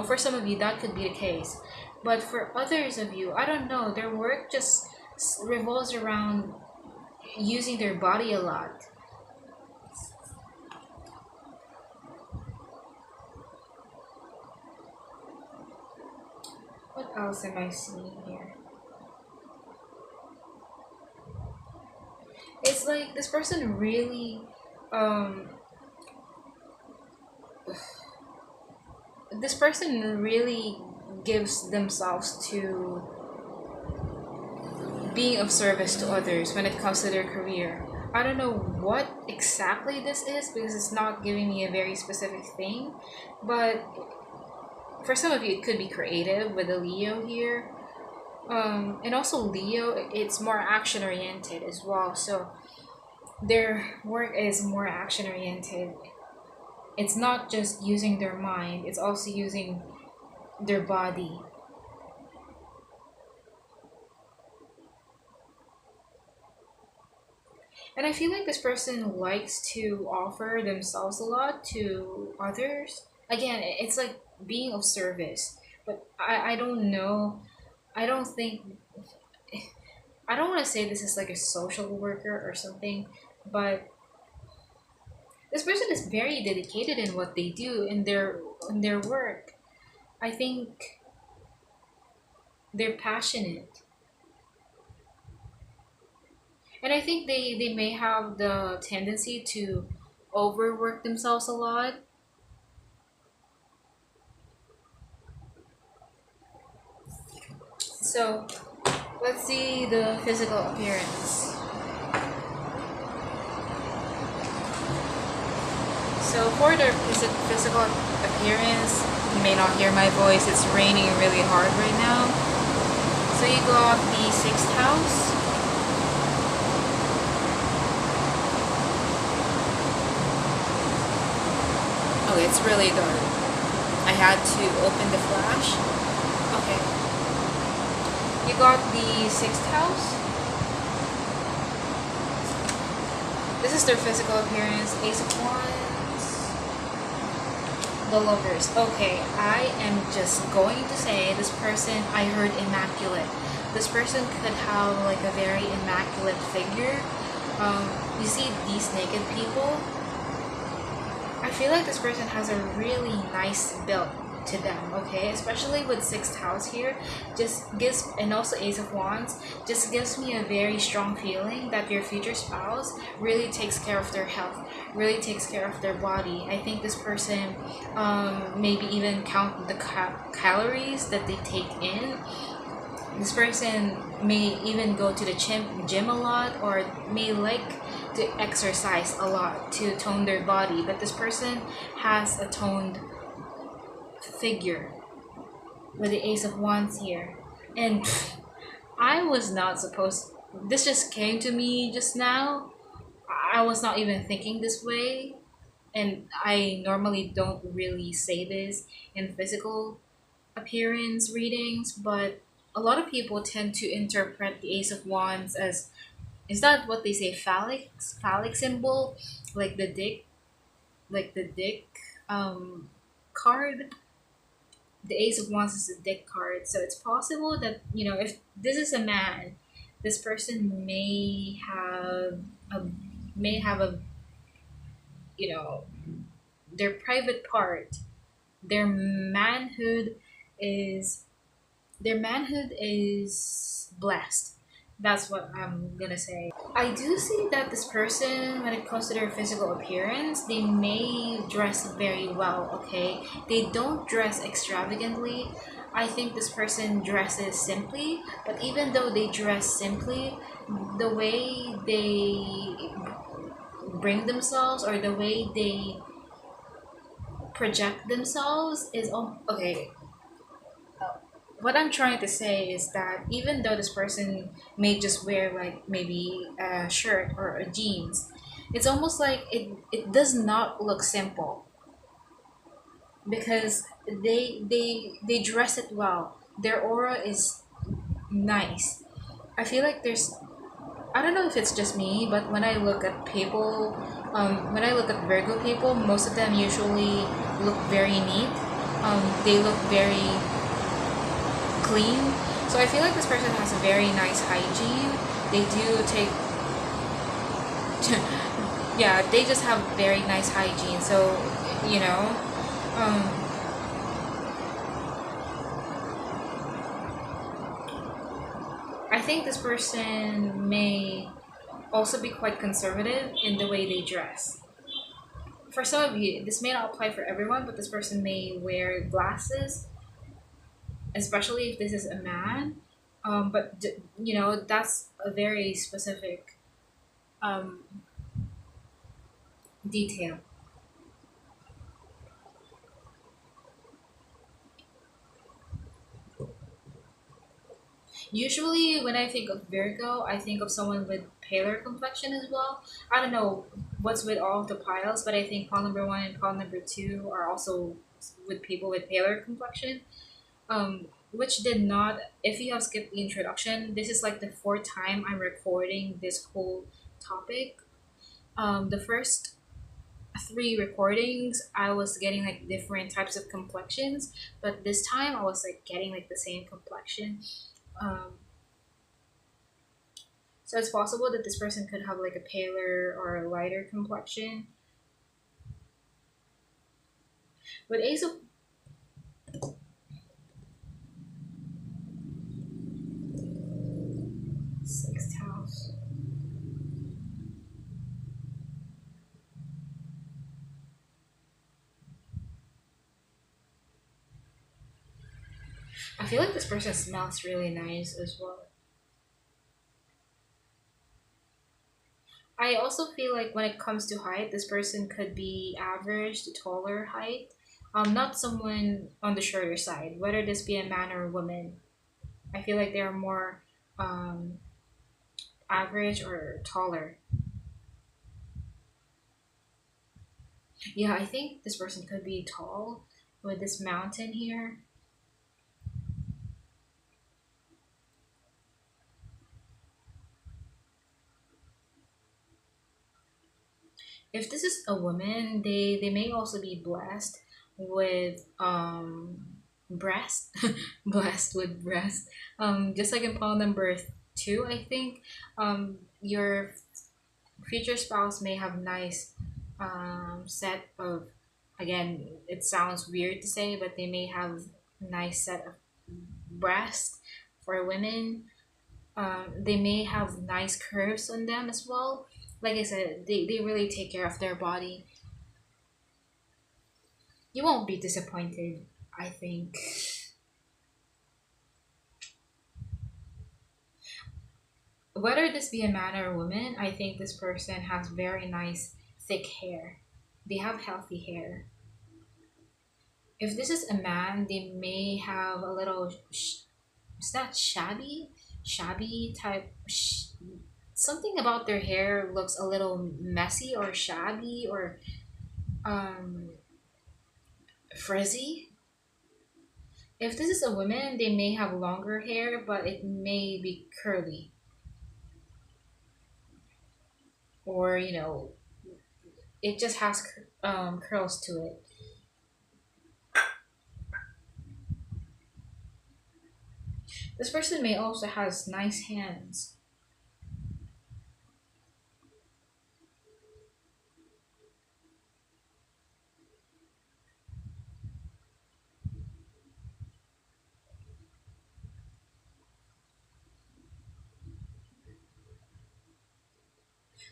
for some of you, that could be the case. But for others of you, I don't know, their work just revolves around using their body a lot. What else am I seeing here? It's like this person really, um, this person really gives themselves to being of service to others when it comes to their career. I don't know what exactly this is because it's not giving me a very specific thing, but for some of you, it could be creative with a Leo here. And also Leo, it's more action oriented as well. So their work is more action oriented. It's not just using their mind; it's also using their body. And I feel like this person likes to offer themselves a lot to others. Again, it's like being of service. But I don't know. I don't think I don't want to say this is like a social worker or something, but this person is very dedicated in what they do in their work. I think they're passionate. And I think they may have the tendency to overwork themselves a lot. So let's see the physical appearance. So for their physical appearance, you may not hear my voice. It's raining really hard right now. So you got the sixth house. Oh, it's really dark. I had to open the flash. Okay. You got the sixth house. This is their physical appearance. Ace of Wands. The Lovers. Okay, I am just going to say this person, I heard immaculate. This person could have like a very immaculate figure. You see these naked people? I feel like this person has a really nice build to them, okay? Especially with sixth house here, just gives, and also Ace of Wands, just gives me a very strong feeling that your future spouse really takes care of their health, really takes care of their body. I think this person maybe even count the calories that they take in. This person may even go to the gym a lot, or may like to exercise a lot to tone their body, but this person has a toned figure with the Ace of Wands here. And I was not supposed. This just came to me just now. I was not even thinking this way, and I normally don't really say this in physical appearance readings, but a lot of people tend to interpret the Ace of Wands as, is that what they say, phallic symbol, like the dick, like the dick um card. The Ace of Wands is a dick card, so it's possible that, if this is a man, this person a may have a, you know their private part, their manhood is blessed. That's what I'm gonna say. I do see that this person, when it comes to their physical appearance, they may dress very well, okay? They don't dress extravagantly. I think this person dresses simply, but even though they dress simply, the way they bring themselves, or the way they project themselves is, oh, okay. What I'm trying to say is that even though this person may just wear like maybe a shirt or a jeans, it's almost like it does not look simple, because they dress it well. Their aura is nice. I feel like there's, I don't know if it's just me, but when I look at people, when I look at Virgo people, most of them usually look very neat. They look very clean. So I feel like this person has a very nice hygiene. They do take, yeah, they just have very nice hygiene. So, you know, um, I think this person may also be quite conservative in the way they dress. For some of you, this may not apply for everyone, but this person may wear glasses, especially if this is a man. But that's a very specific um, detail. Usually, when I think of Virgo, I think of someone with paler complexion as well. I don't know what's with all of the piles, but I think pile number one and pile number two are also with people with paler complexion. Which did not. If you have skipped the introduction, this is like the fourth time I'm recording this whole topic. The first three recordings, I was getting like different types of complexions, but this time I was like getting like the same complexion. Um, So it's possible that this person could have like a paler or a lighter complexion. With Ace of Sixth House, I feel like this person smells really nice as well. I also feel like when it comes to height, this person could be average to taller height. Not someone on the shorter side, whether this be a man or a woman. I feel like they're more um, average or taller. Yeah, I think this person could be tall with this mountain here. If this is a woman, they may also be blessed with breast, blessed with breast. Just like in poem number two, I think your future spouse may have nice set of, again, it sounds weird to say, but they may have nice set of breast for women. They may have nice curves on them as well. Like I said, they really take care of their body. You won't be disappointed, I think. Whether this be a man or a woman, I think this person has very nice, thick hair. They have healthy hair. If this is a man, they may have a little. Is that shabby? Shabby type. Something about their hair looks a little messy or shabby or um frizzy. If this is a woman, they may have longer hair, but it may be curly or it just has curls to it. This person may also has nice hands.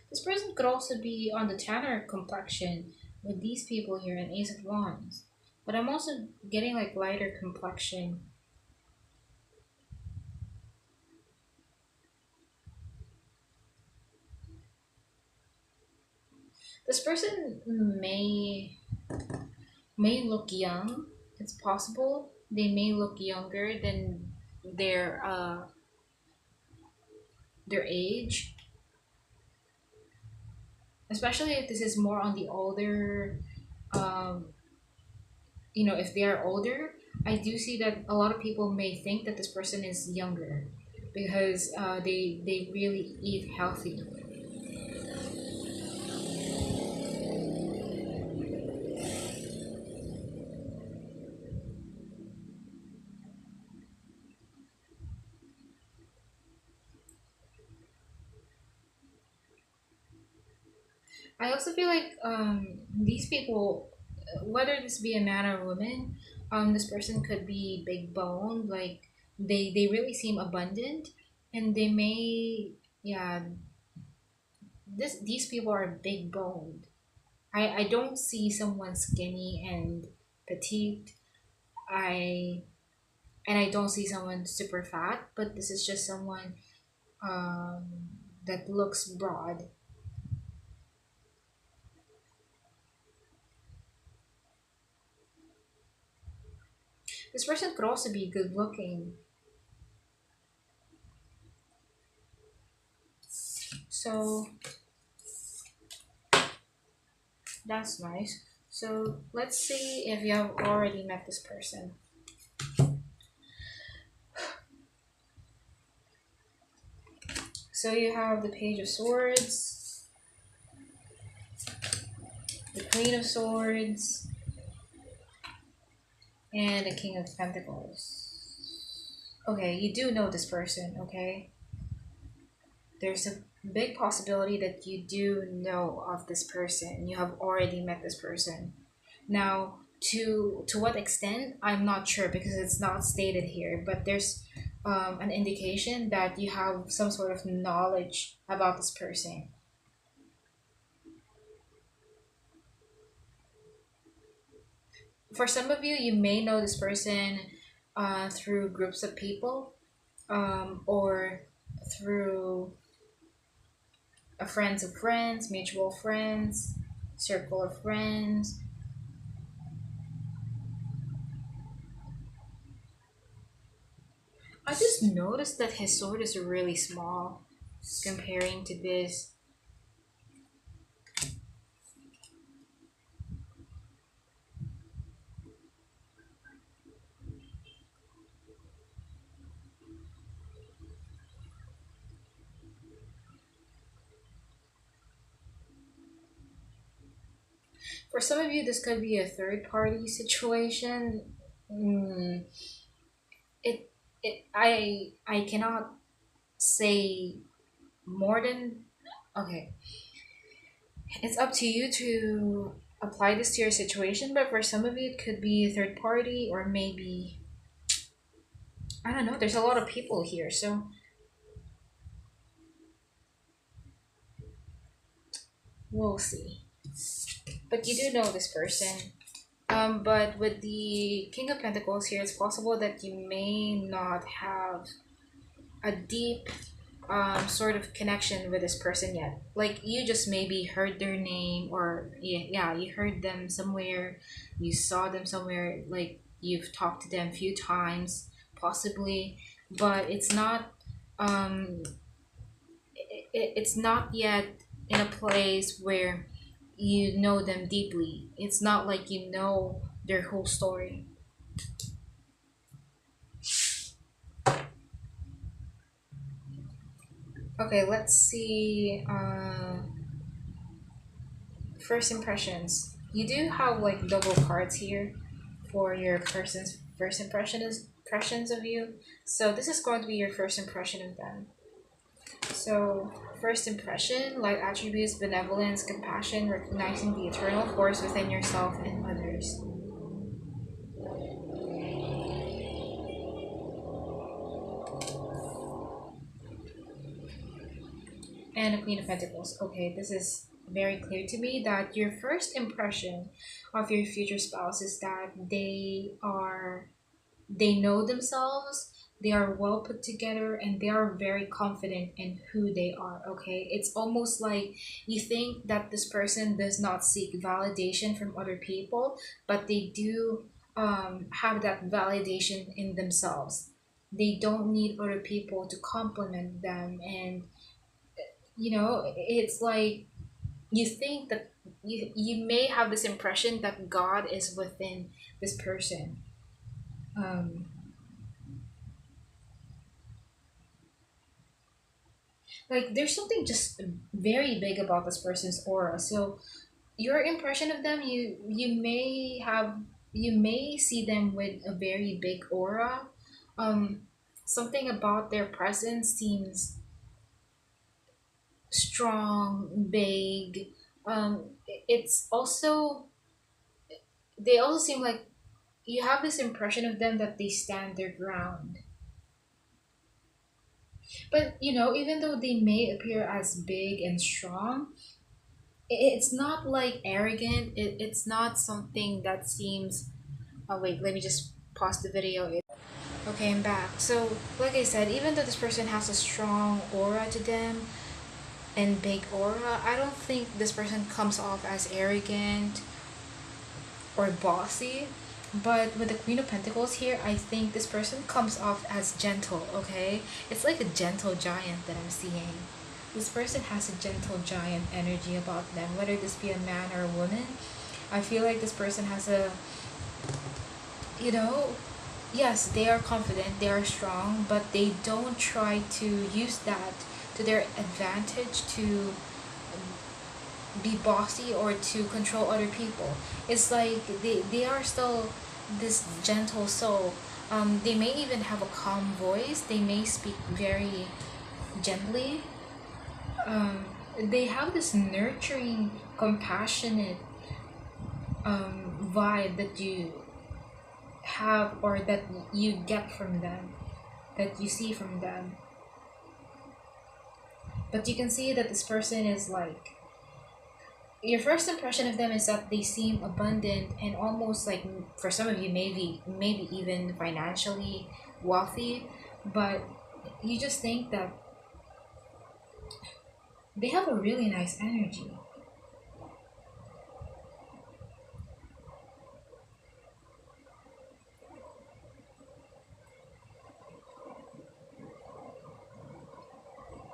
This person could also be on the tanner complexion with these people here in Ace of Wands. But I'm also getting like lighter complexion. This person may look young. It's possible they may look younger than their uh their age, especially if this is more on the older um if they are older. I do see that a lot of people may think that this person is younger because they really eat healthy. I also feel like these people, whether this be a man or a woman, this person could be big boned. Like they really seem abundant, and they may yeah these people are big boned. I don't see someone skinny and petite. I I don't see someone super fat, but this is just someone um that looks broad. This person could also be good looking. So that's nice. So let's see if you have already met this person. So you have the Page of Swords, the Queen of Swords, and the King of Pentacles. Okay, you do know this person, okay? There's a big possibility that you do know of this person. You have already met this person. Now, to what extent, I'm not sure because it's not stated here, but there's an indication that you have some sort of knowledge about this person. For some of you, you may know this person through groups of people or through a friends of friends, mutual friends, circle of friends. I just noticed that his sword is really small comparing to this. For some of you, this could be a third party situation. Mm, it I cannot say more than okay. It's up to you to apply this to your situation, but for some of you, it could be a third party or maybe I don't know. There's a lot of people here, so we'll see. But you do know this person. But with the King of Pentacles here, it's possible that you may not have a deep sort of connection with this person yet. Like you just maybe heard their name or yeah, you heard them somewhere, you saw them somewhere, like you've talked to them a few times, possibly. but it's not um it's not yet in a place where you know them deeply. It's not like you know their whole story. Okay, let's see. First impressions. You do have like double cards here for your person's first impressions of you. So this is going to be your first impression of them. So first impression, light attributes, benevolence, compassion, recognizing the eternal force within yourself and others. And a Queen of Pentacles. Okay, this is very clear to me that your first impression of your future spouse is that they know themselves, they are well put together, and they are very confident in who they are. Okay, it's almost like you think that this person does not seek validation from other people, but they do have that validation in themselves. They don't need other people to compliment them, and it's like you think that you may have this impression that God is within this person. um like there's something just very big about this person's aura. So your impression of them, you may see them with a very big aura. um Something about their presence seems strong, big. It's also, they also seem like you have this impression of them that they stand their ground. But even though they may appear as big and strong, it's not like arrogant. It's not something that seems. Oh wait, let me just pause the video. Okay, I'm back. So, like I said, even though this person has a strong aura to them and big aura, I don't think this person comes off as arrogant or bossy. But with the Queen of Pentacles here, I think this person comes off as gentle, okay? It's like a gentle giant that I'm seeing. This person has a gentle giant energy about them, whether this be a man or a woman. I feel like this person has a, you know, yes, they are confident, they are strong, but they don't try to use that to their advantage to be bossy or to control other people. It's like they are still this gentle soul. They may even have a calm voice. They may speak very gently. They have this nurturing, compassionate vibe that you have, or that you get from them, that you see from them. But you can see that this person is like, your first impression of them is that they seem abundant and almost like, for some of you, maybe even financially wealthy, but you just think that they have a really nice energy.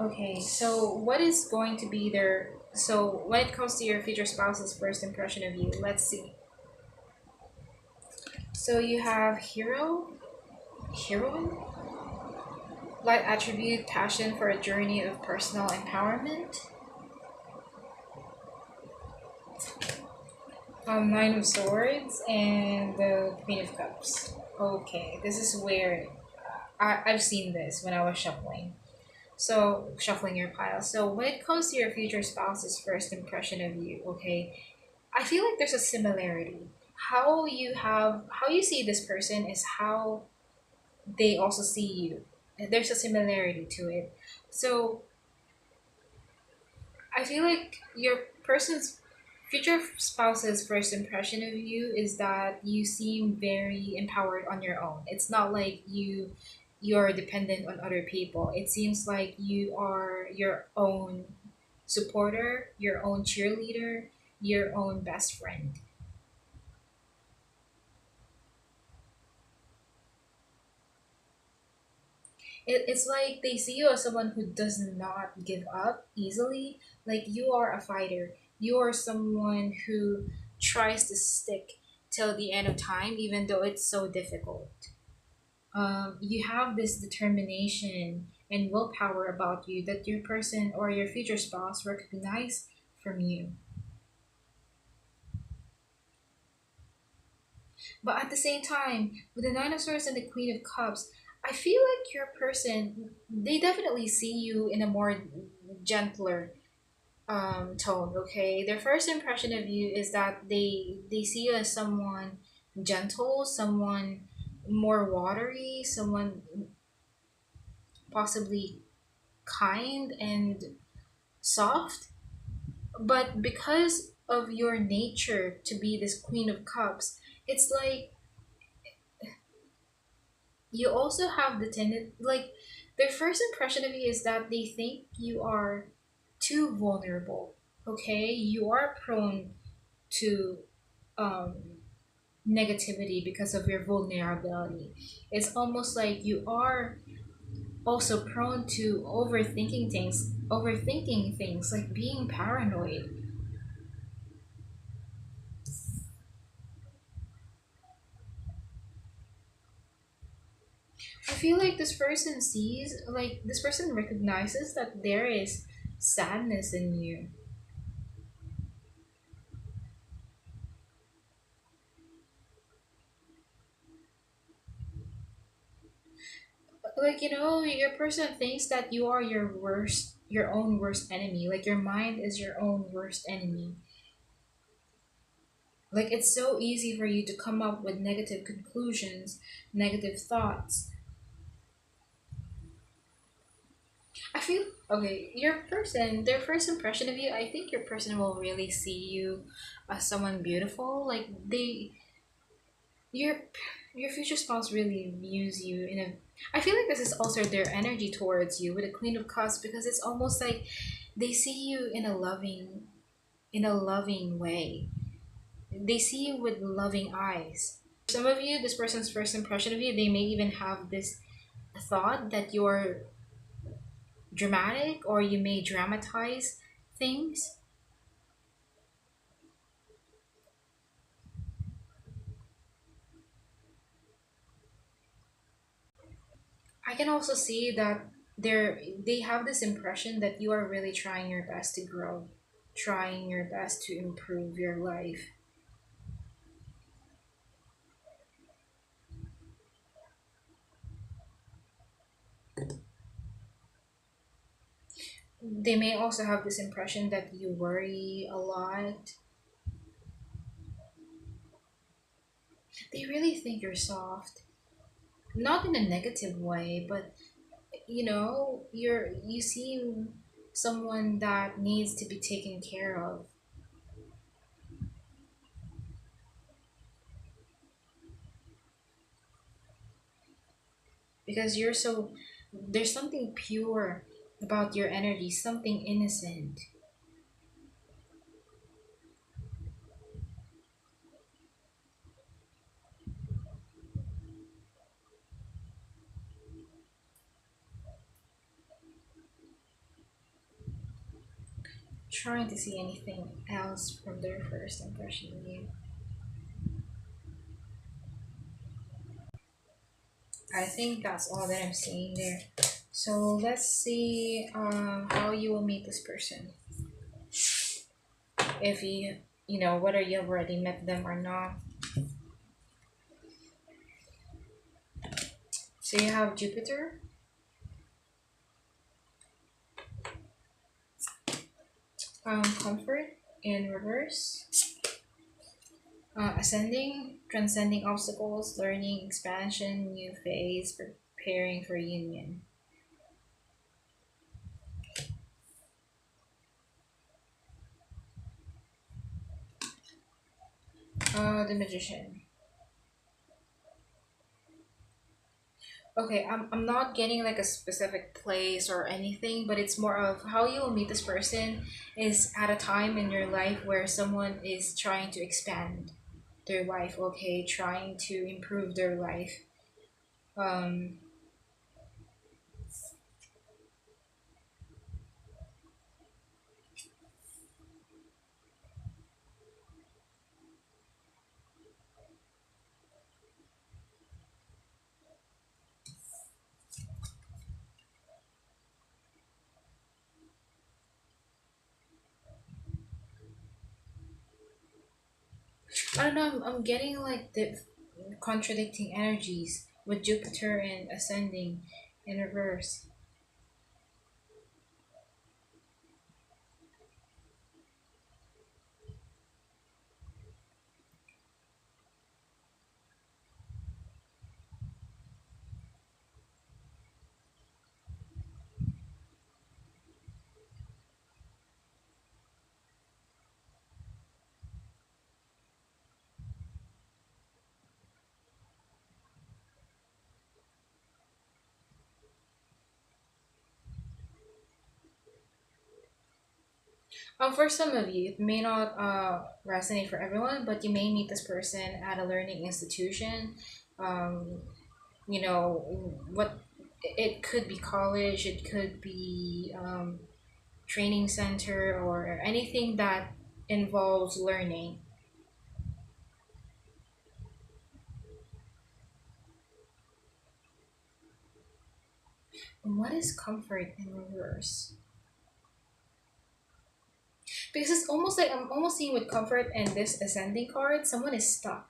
Okay, so what is going to be their, so when it comes to your future spouse's first impression of you, let's see. So you have heroine, light attribute, passion for a journey of personal empowerment. Nine of Swords and the Queen of Cups. Okay, this is where I've seen this when I was shuffling. So, shuffling your pile. So, when it comes to your future spouse's first impression of you, okay, I feel like there's a similarity. How you see this person is how they also see you. And there's a similarity to it. So, I feel like your person's future spouse's first impression of you is that you seem very empowered on your own. It's not like you're dependent on other people. It seems like you are your own supporter, your own cheerleader, your own best friend. It's like they see you as someone who does not give up easily. Like you are a fighter. You are someone who tries to stick till the end of time, even though it's so difficult. You have this determination and willpower about you that your person or your future spouse recognize from you. But at the same time, with the Nine of Swords and the Queen of Cups, I feel like your person, they definitely see you in a more gentler tone. Okay, their first impression of you is that they see you as someone gentle, someone more watery, someone possibly kind and soft. But because of your nature to be this Queen of Cups, it's like you also have the tendency, like, their first impression of you is that they think you are too vulnerable. Okay, you are prone to um, negativity because of your vulnerability. It's almost like you are also prone to overthinking things, like being paranoid. I feel like this person recognizes that there is sadness in you. Like, your person thinks that you are your own worst enemy. Like, your mind is your own worst enemy. Like, it's so easy for you to come up with negative conclusions, negative thoughts. I feel okay. Your person, their first impression of you, I think your person will really see you as someone beautiful. Like your your future spouse really views you in a. I feel like this is also their energy towards you with the Queen of Cups, because it's almost like they see you in a loving way. They see you with loving eyes. Some of you, this person's first impression of you, they may even have this thought that you're dramatic, or you may dramatize things. I can also see that they have this impression that you are really trying your best to grow, trying your best to improve your life. They may also have this impression that you worry a lot. They really think you're soft, not in a negative way, but you seem someone that needs to be taken care of, because you're so there's something pure about your energy, something innocent. Trying to see anything else from their first impression of you. I think that's all that I'm seeing there. So let's see how you will meet this person. If whether you've already met them or not. So you have Jupiter, comfort in reverse, ascending, transcending obstacles, learning, expansion, new phase, preparing for union. The magician. Okay, I'm not getting like a specific place or anything, but it's more of how you will meet this person is at a time in your life where someone is trying to expand their life, okay, trying to improve their life. Um, I don't know. I'm getting like the contradicting energies with Jupiter and ascending in reverse. For some of you, it may not resonate for everyone, but you may meet this person at a learning institution. Um, you know what? It could be college. It could be training center or anything that involves learning. And what is comfort in reverse? Because it's almost like I'm almost seeing with comfort and this ascending card, someone is stuck.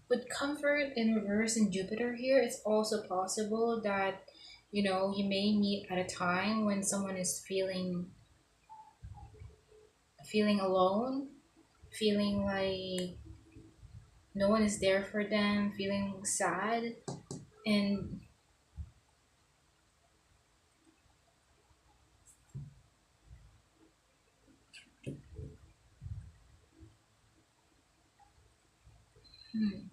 With comfort in reverse in Jupiter here, it's also possible that you may meet at a time when someone is feeling alone, feeling like no one is there for them, feeling sad, and hmm,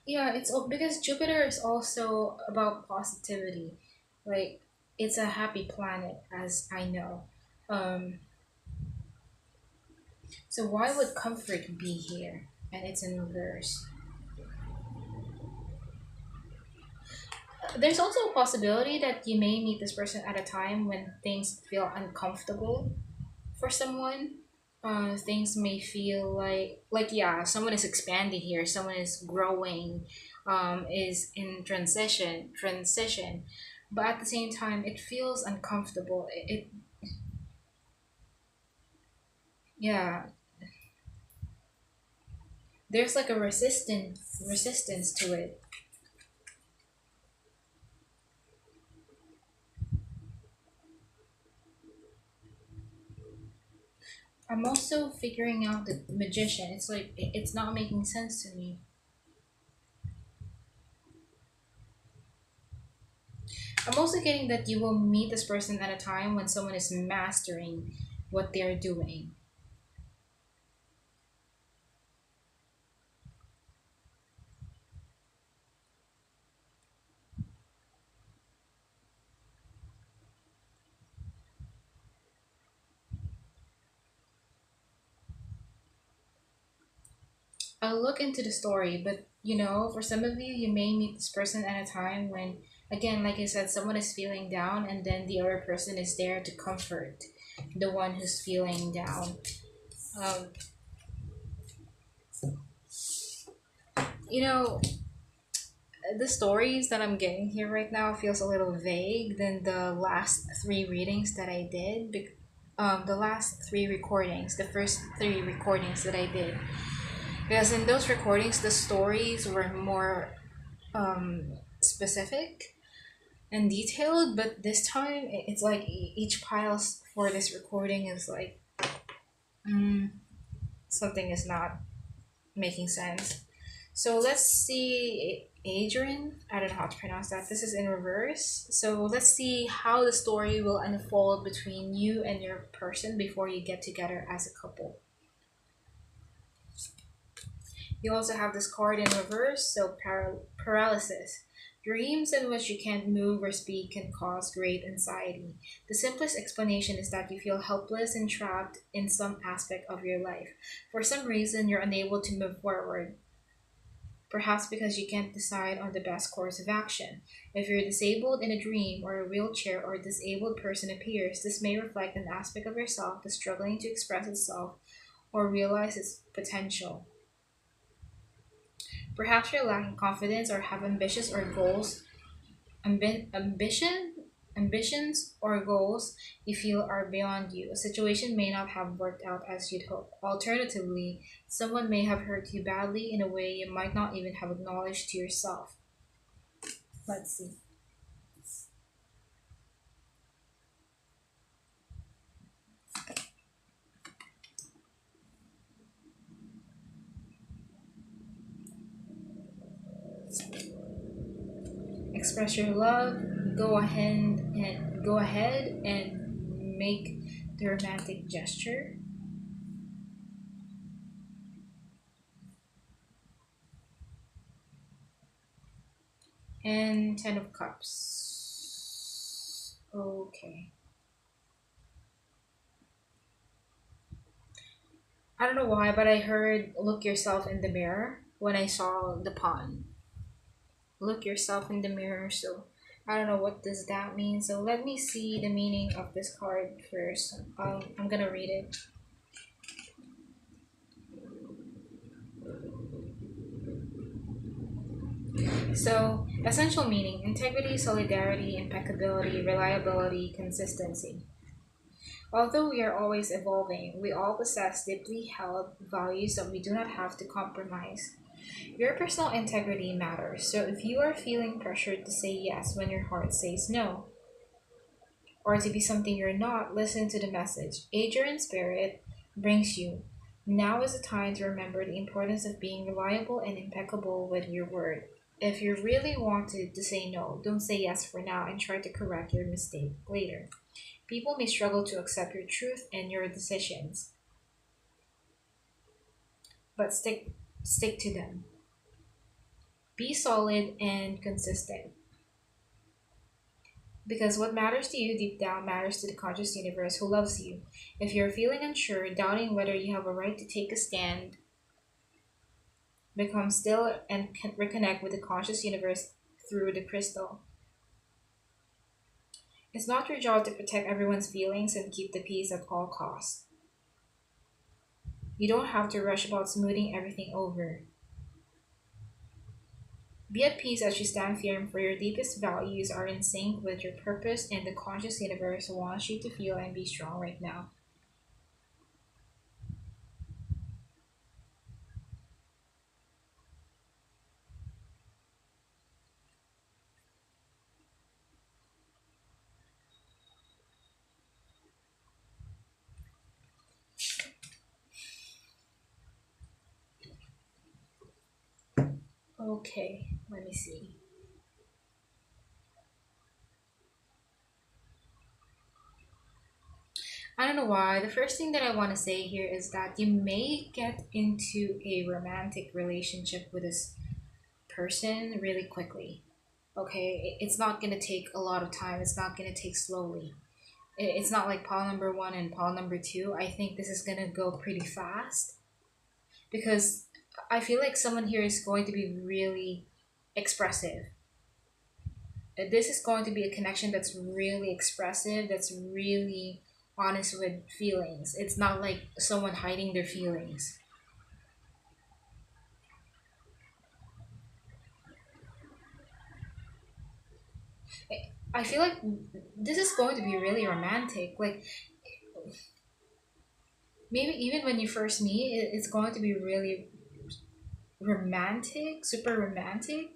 yeah, because Jupiter is also about positivity. Like it's a happy planet, as I know. Um, so why would comfort be here? And it's in reverse. There's also a possibility that you may meet this person at a time when things feel uncomfortable for someone. Things may feel like yeah, someone is expanding here, someone is growing, is in transition, but at the same time, it feels uncomfortable. Yeah, there's like a resistance to it. I'm also figuring out the magician. It's like it's not making sense to me. I'm also getting that you will meet this person at a time when someone is mastering what they're doing. I'll look into the story, but for some of you, you may meet this person at a time when, again, like I said, someone is feeling down, and then the other person is there to comfort the one who's feeling down. Um, you know, the stories that I'm getting here right now feels a little vague than the last three readings that I did. The last three recordings, the first three recordings that I did, because in those recordings, the stories were more specific and detailed, but this time it's like each pile for this recording is like mm, something is not making sense. So let's see, Adrian. I don't know how to pronounce that. This is in reverse. So let's see how the story will unfold between you and your person before you get together as a couple. You also have this card in reverse, so paralysis. Dreams in which you can't move or speak can cause great anxiety. The simplest explanation is that you feel helpless and trapped in some aspect of your life. For some reason, you're unable to move forward, perhaps because you can't decide on the best course of action. If you're disabled in a dream or a wheelchair or a disabled person appears, this may reflect an aspect of yourself that's struggling to express itself or realize its potential. Perhaps you're lacking confidence or have ambitious or goals ambition ambitions or goals you feel are beyond you. A situation may not have worked out as you'd hoped. Alternatively, someone may have hurt you badly in a way you might not even have acknowledged to yourself. Let's see. Express your love. Go ahead and make the romantic gesture. And 10 of cups. Okay. I don't know why, but I heard look yourself in the mirror when I saw the pawn. Look yourself in the mirror. So I don't know what does that mean. So let me see the meaning of this card first. I'm gonna read it. So essential meaning: integrity, solidarity, impeccability, reliability, consistency. Although we are always evolving, we all possess deeply held values that we do not have to compromise. Your personal integrity matters, so if you are feeling pressured to say yes when your heart says no, or to be something you're not, listen to the message. Adrian Spirit brings you. Now is the time to remember the importance of being reliable and impeccable with your word. If you really wanted to say no, don't say yes for now and try to correct your mistake later. People may struggle to accept your truth and your decisions, but stick to them. Be solid and consistent. Because what matters to you deep down matters to the conscious universe who loves you. If you're feeling unsure, doubting whether you have a right to take a stand, become still and reconnect with the conscious universe through the crystal. It's not your job to protect everyone's feelings and keep the peace at all costs. You don't have to rush about smoothing everything over. Be at peace as you stand firm, for your deepest values are in sync with your purpose, and the conscious universe wants you to feel and be strong right now. Okay, let me see. I don't know why. The first thing that I want to say here is that you may get into a romantic relationship with this person really quickly. Okay, it's not gonna take a lot of time. It's not gonna take slowly. It's not like pile number one and pile number two. I think this is gonna go pretty fast because I feel like someone here is going to be really expressive. This is going to be a connection that's really expressive, that's really honest with feelings. It's not like someone hiding their feelings. I feel like this is going to be really romantic. Like maybe even when you first meet, it's going to be really romantic, super romantic.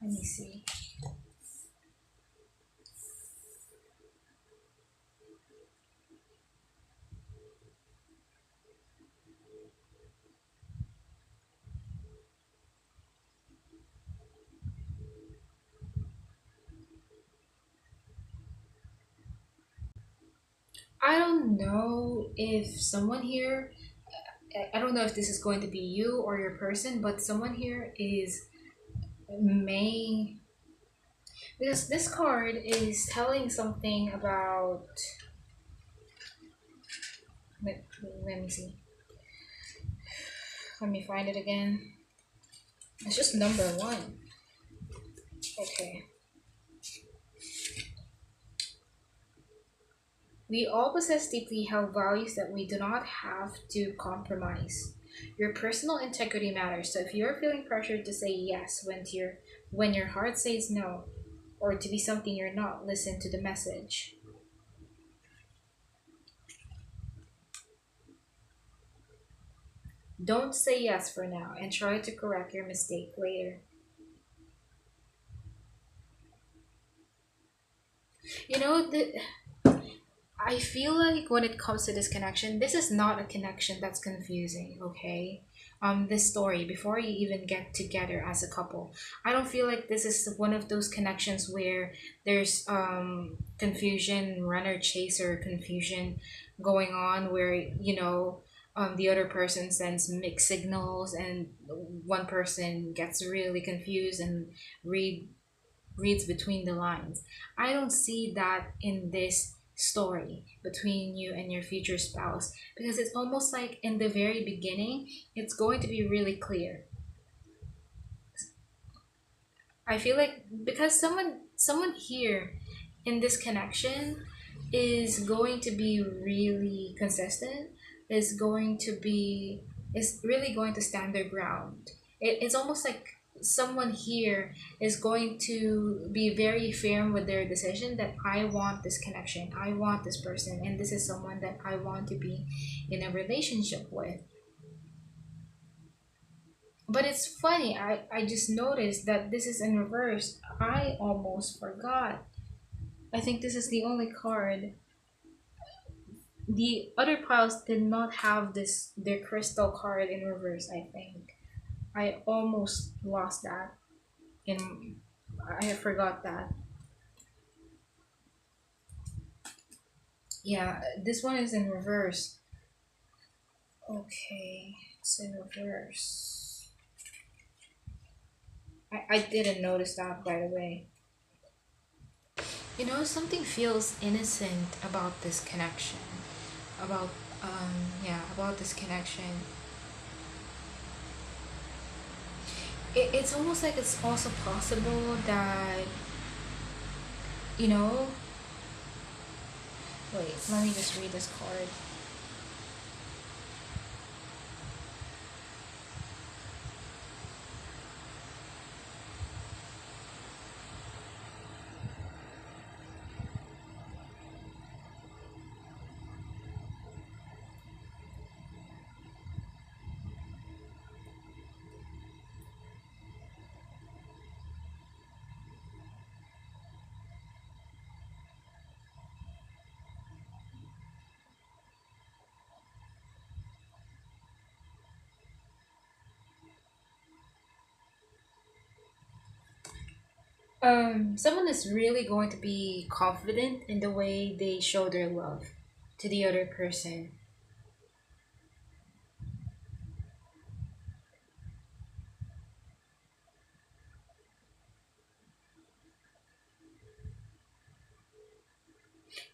Let me see. I don't know if someone here I don't know if this is going to be you or your person, but someone here is may, because this card is telling something about, let, let me see, let me find it again. It's just number one. Okay. We all possess deeply held values that we do not have to compromise. Your personal integrity matters. So if you're feeling pressured to say yes when your heart says no, or to be something you're not, listen to the message. Don't say yes for now and try to correct your mistake later. You know, I feel like when it comes to this connection, this is not a connection that's confusing, okay? This story, before you even get together as a couple, I don't feel like this is one of those connections where there's confusion, runner chaser confusion going on, where the other person sends mixed signals and one person gets really confused and reads between the lines. I don't see that in this story between you and your future spouse, because it's almost like in the very beginning it's going to be really clear. I feel like because someone here in this connection is going to be really consistent, is going to be is really going to stand their ground. It's almost like someone here is going to be very firm with their decision that I want this connection, I want this person, and this is someone that I want to be in a relationship with. But it's funny, I just noticed that this is in reverse. I almost forgot. I think this is the only card. The other piles did not have this their crystal card in reverse, I think. I almost lost that. In I forgot that. Yeah, this one is in reverse. Okay, it's in reverse. I didn't notice that, by the way. Something feels innocent about this connection. About about this connection. It's almost like it's also possible that you know. Wait, let me just read this card. Someone is really going to be confident in the way they show their love to the other person.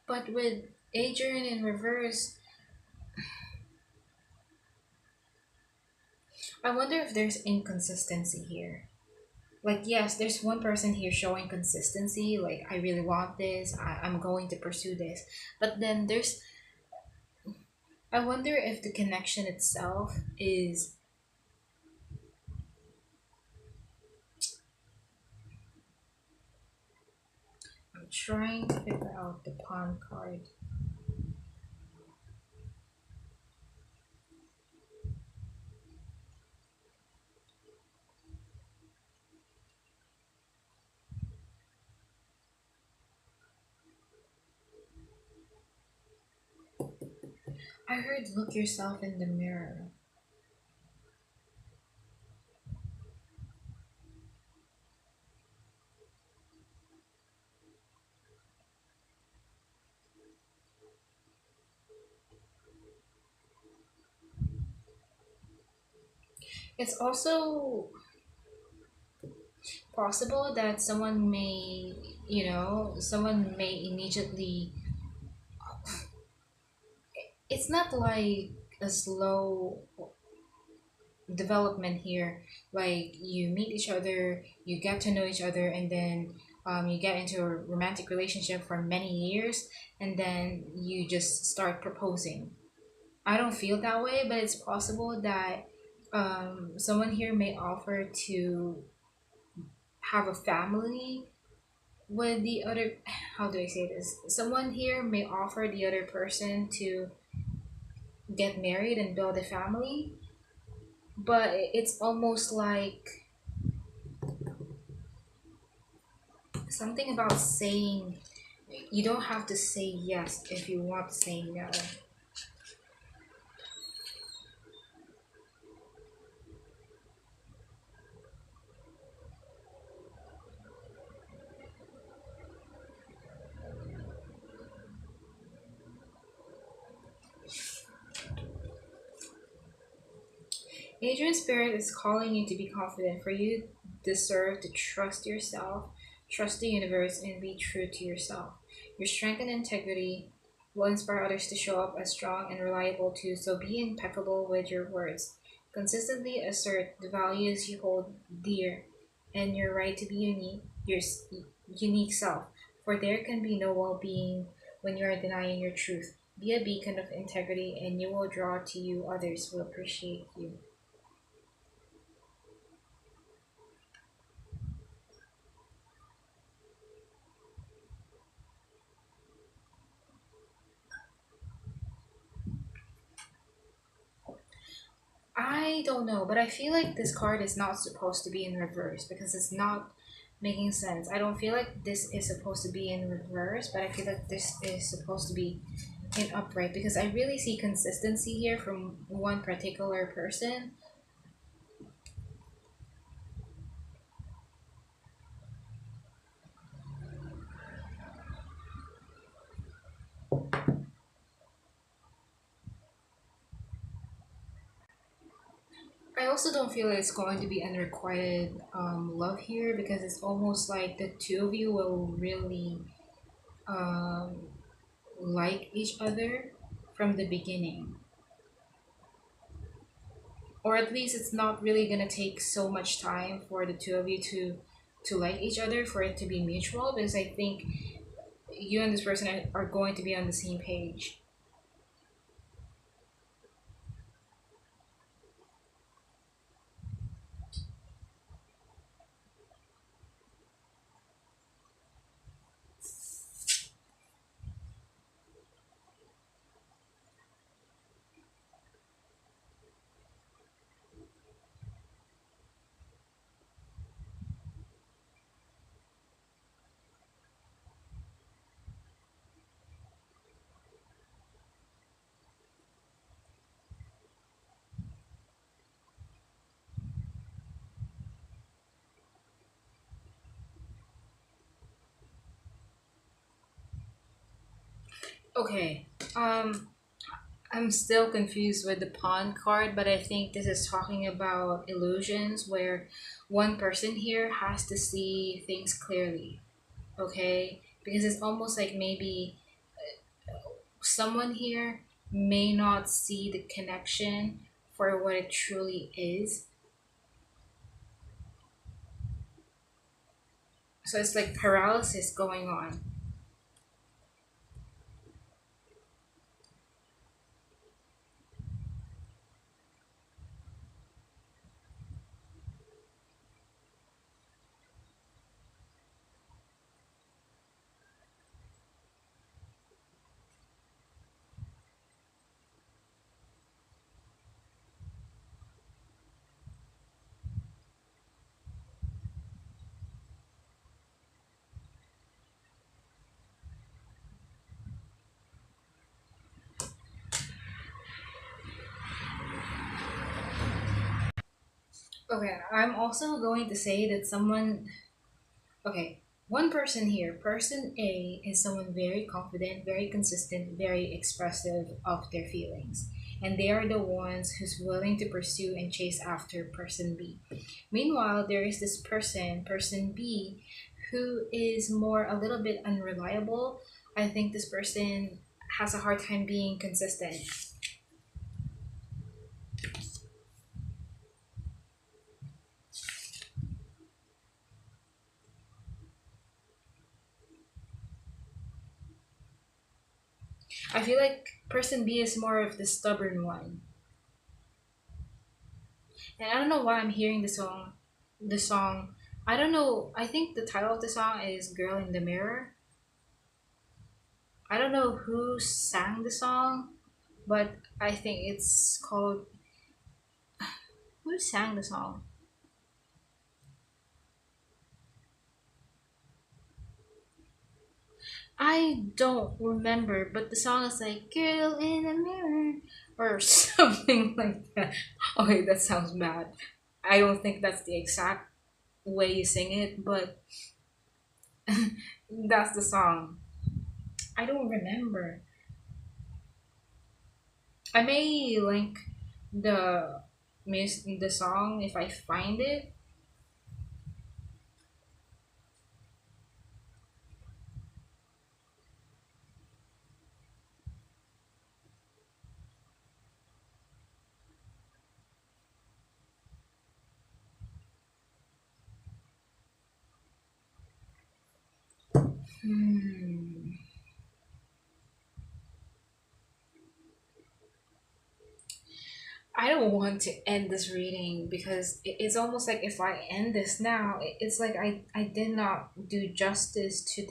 But with Adrian in reverse, I wonder if there's inconsistency here. Like, yes, there's one person here showing consistency, like, I really want this, I'm going to pursue this. But then I wonder if the connection itself is. I'm trying to figure out the pawn card. I heard look yourself in the mirror. It's also possible that someone may immediately, it's not like a slow development here. Like you meet each other, you get to know each other, and then you get into a romantic relationship for many years, and then you just start proposing. I don't feel that way, but it's possible that someone here may offer to have a family with the other. How do I say this? Someone here may offer the other person to get married and build a family, but it's almost like something about saying you don't have to say yes if you want to say no. Adrian's spirit is calling you to be confident, for you deserve to trust yourself, trust the universe, and be true to yourself. Your strength and integrity will inspire others to show up as strong and reliable too, so be impeccable with your words. Consistently assert the values you hold dear and your right to be unique, unique self, for there can be no well being when you are denying your truth. Be a beacon of integrity, and you will draw to you others who appreciate you. I don't know, but I feel like this card is not supposed to be in reverse because it's not making sense. I don't feel like this is supposed to be in reverse, but I feel like this is supposed to be in upright because I really see consistency here from one particular person. I also don't feel it's going to be unrequited love here because it's almost like the two of you will really um, like each other from the beginning. Or at least it's not really gonna take so much time for the two of you to like each other for it to be mutual because I think you and this person are going to be on the same page. Okay. I'm still confused with the pawn card, but I think this is talking about illusions where one person here has to see things clearly. Okay? Because it's almost like maybe someone here may not see the connection for what it truly is. So it's like paralysis going on. Okay, I'm also going to say that someone, okay, one person here, person A, is someone very confident, very consistent, very expressive of their feelings. and they are the ones who's willing to pursue and chase after person B. Meanwhile, there is this person B, who is more a little bit unreliable. I think this person has a hard time being consistent. I feel like person B is more of the stubborn one. And I don't know why I'm hearing the song. I don't know. I think the title of the song is Girl in the Mirror. I don't know who sang the song, but I think it's called. Who sang the song? I don't remember, but the song is like "Girl in the Mirror" or something like that. Okay, that sounds bad. I don't think that's the exact way you sing it, but that's the song. I don't remember. I may link the song if I find it. Hmm. I don't want to end this reading because it's almost like if I end this now, it's like I did not do justice to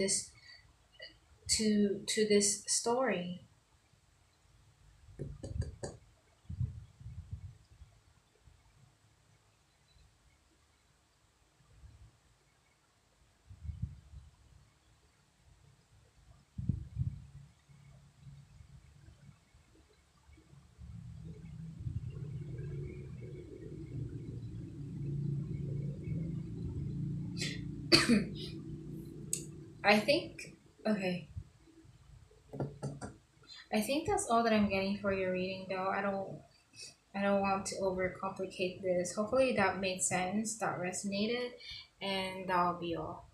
this story. I think okay. I think that's all that I'm getting for your reading though. I don't want to overcomplicate this. Hopefully that made sense, that resonated, and that'll be all.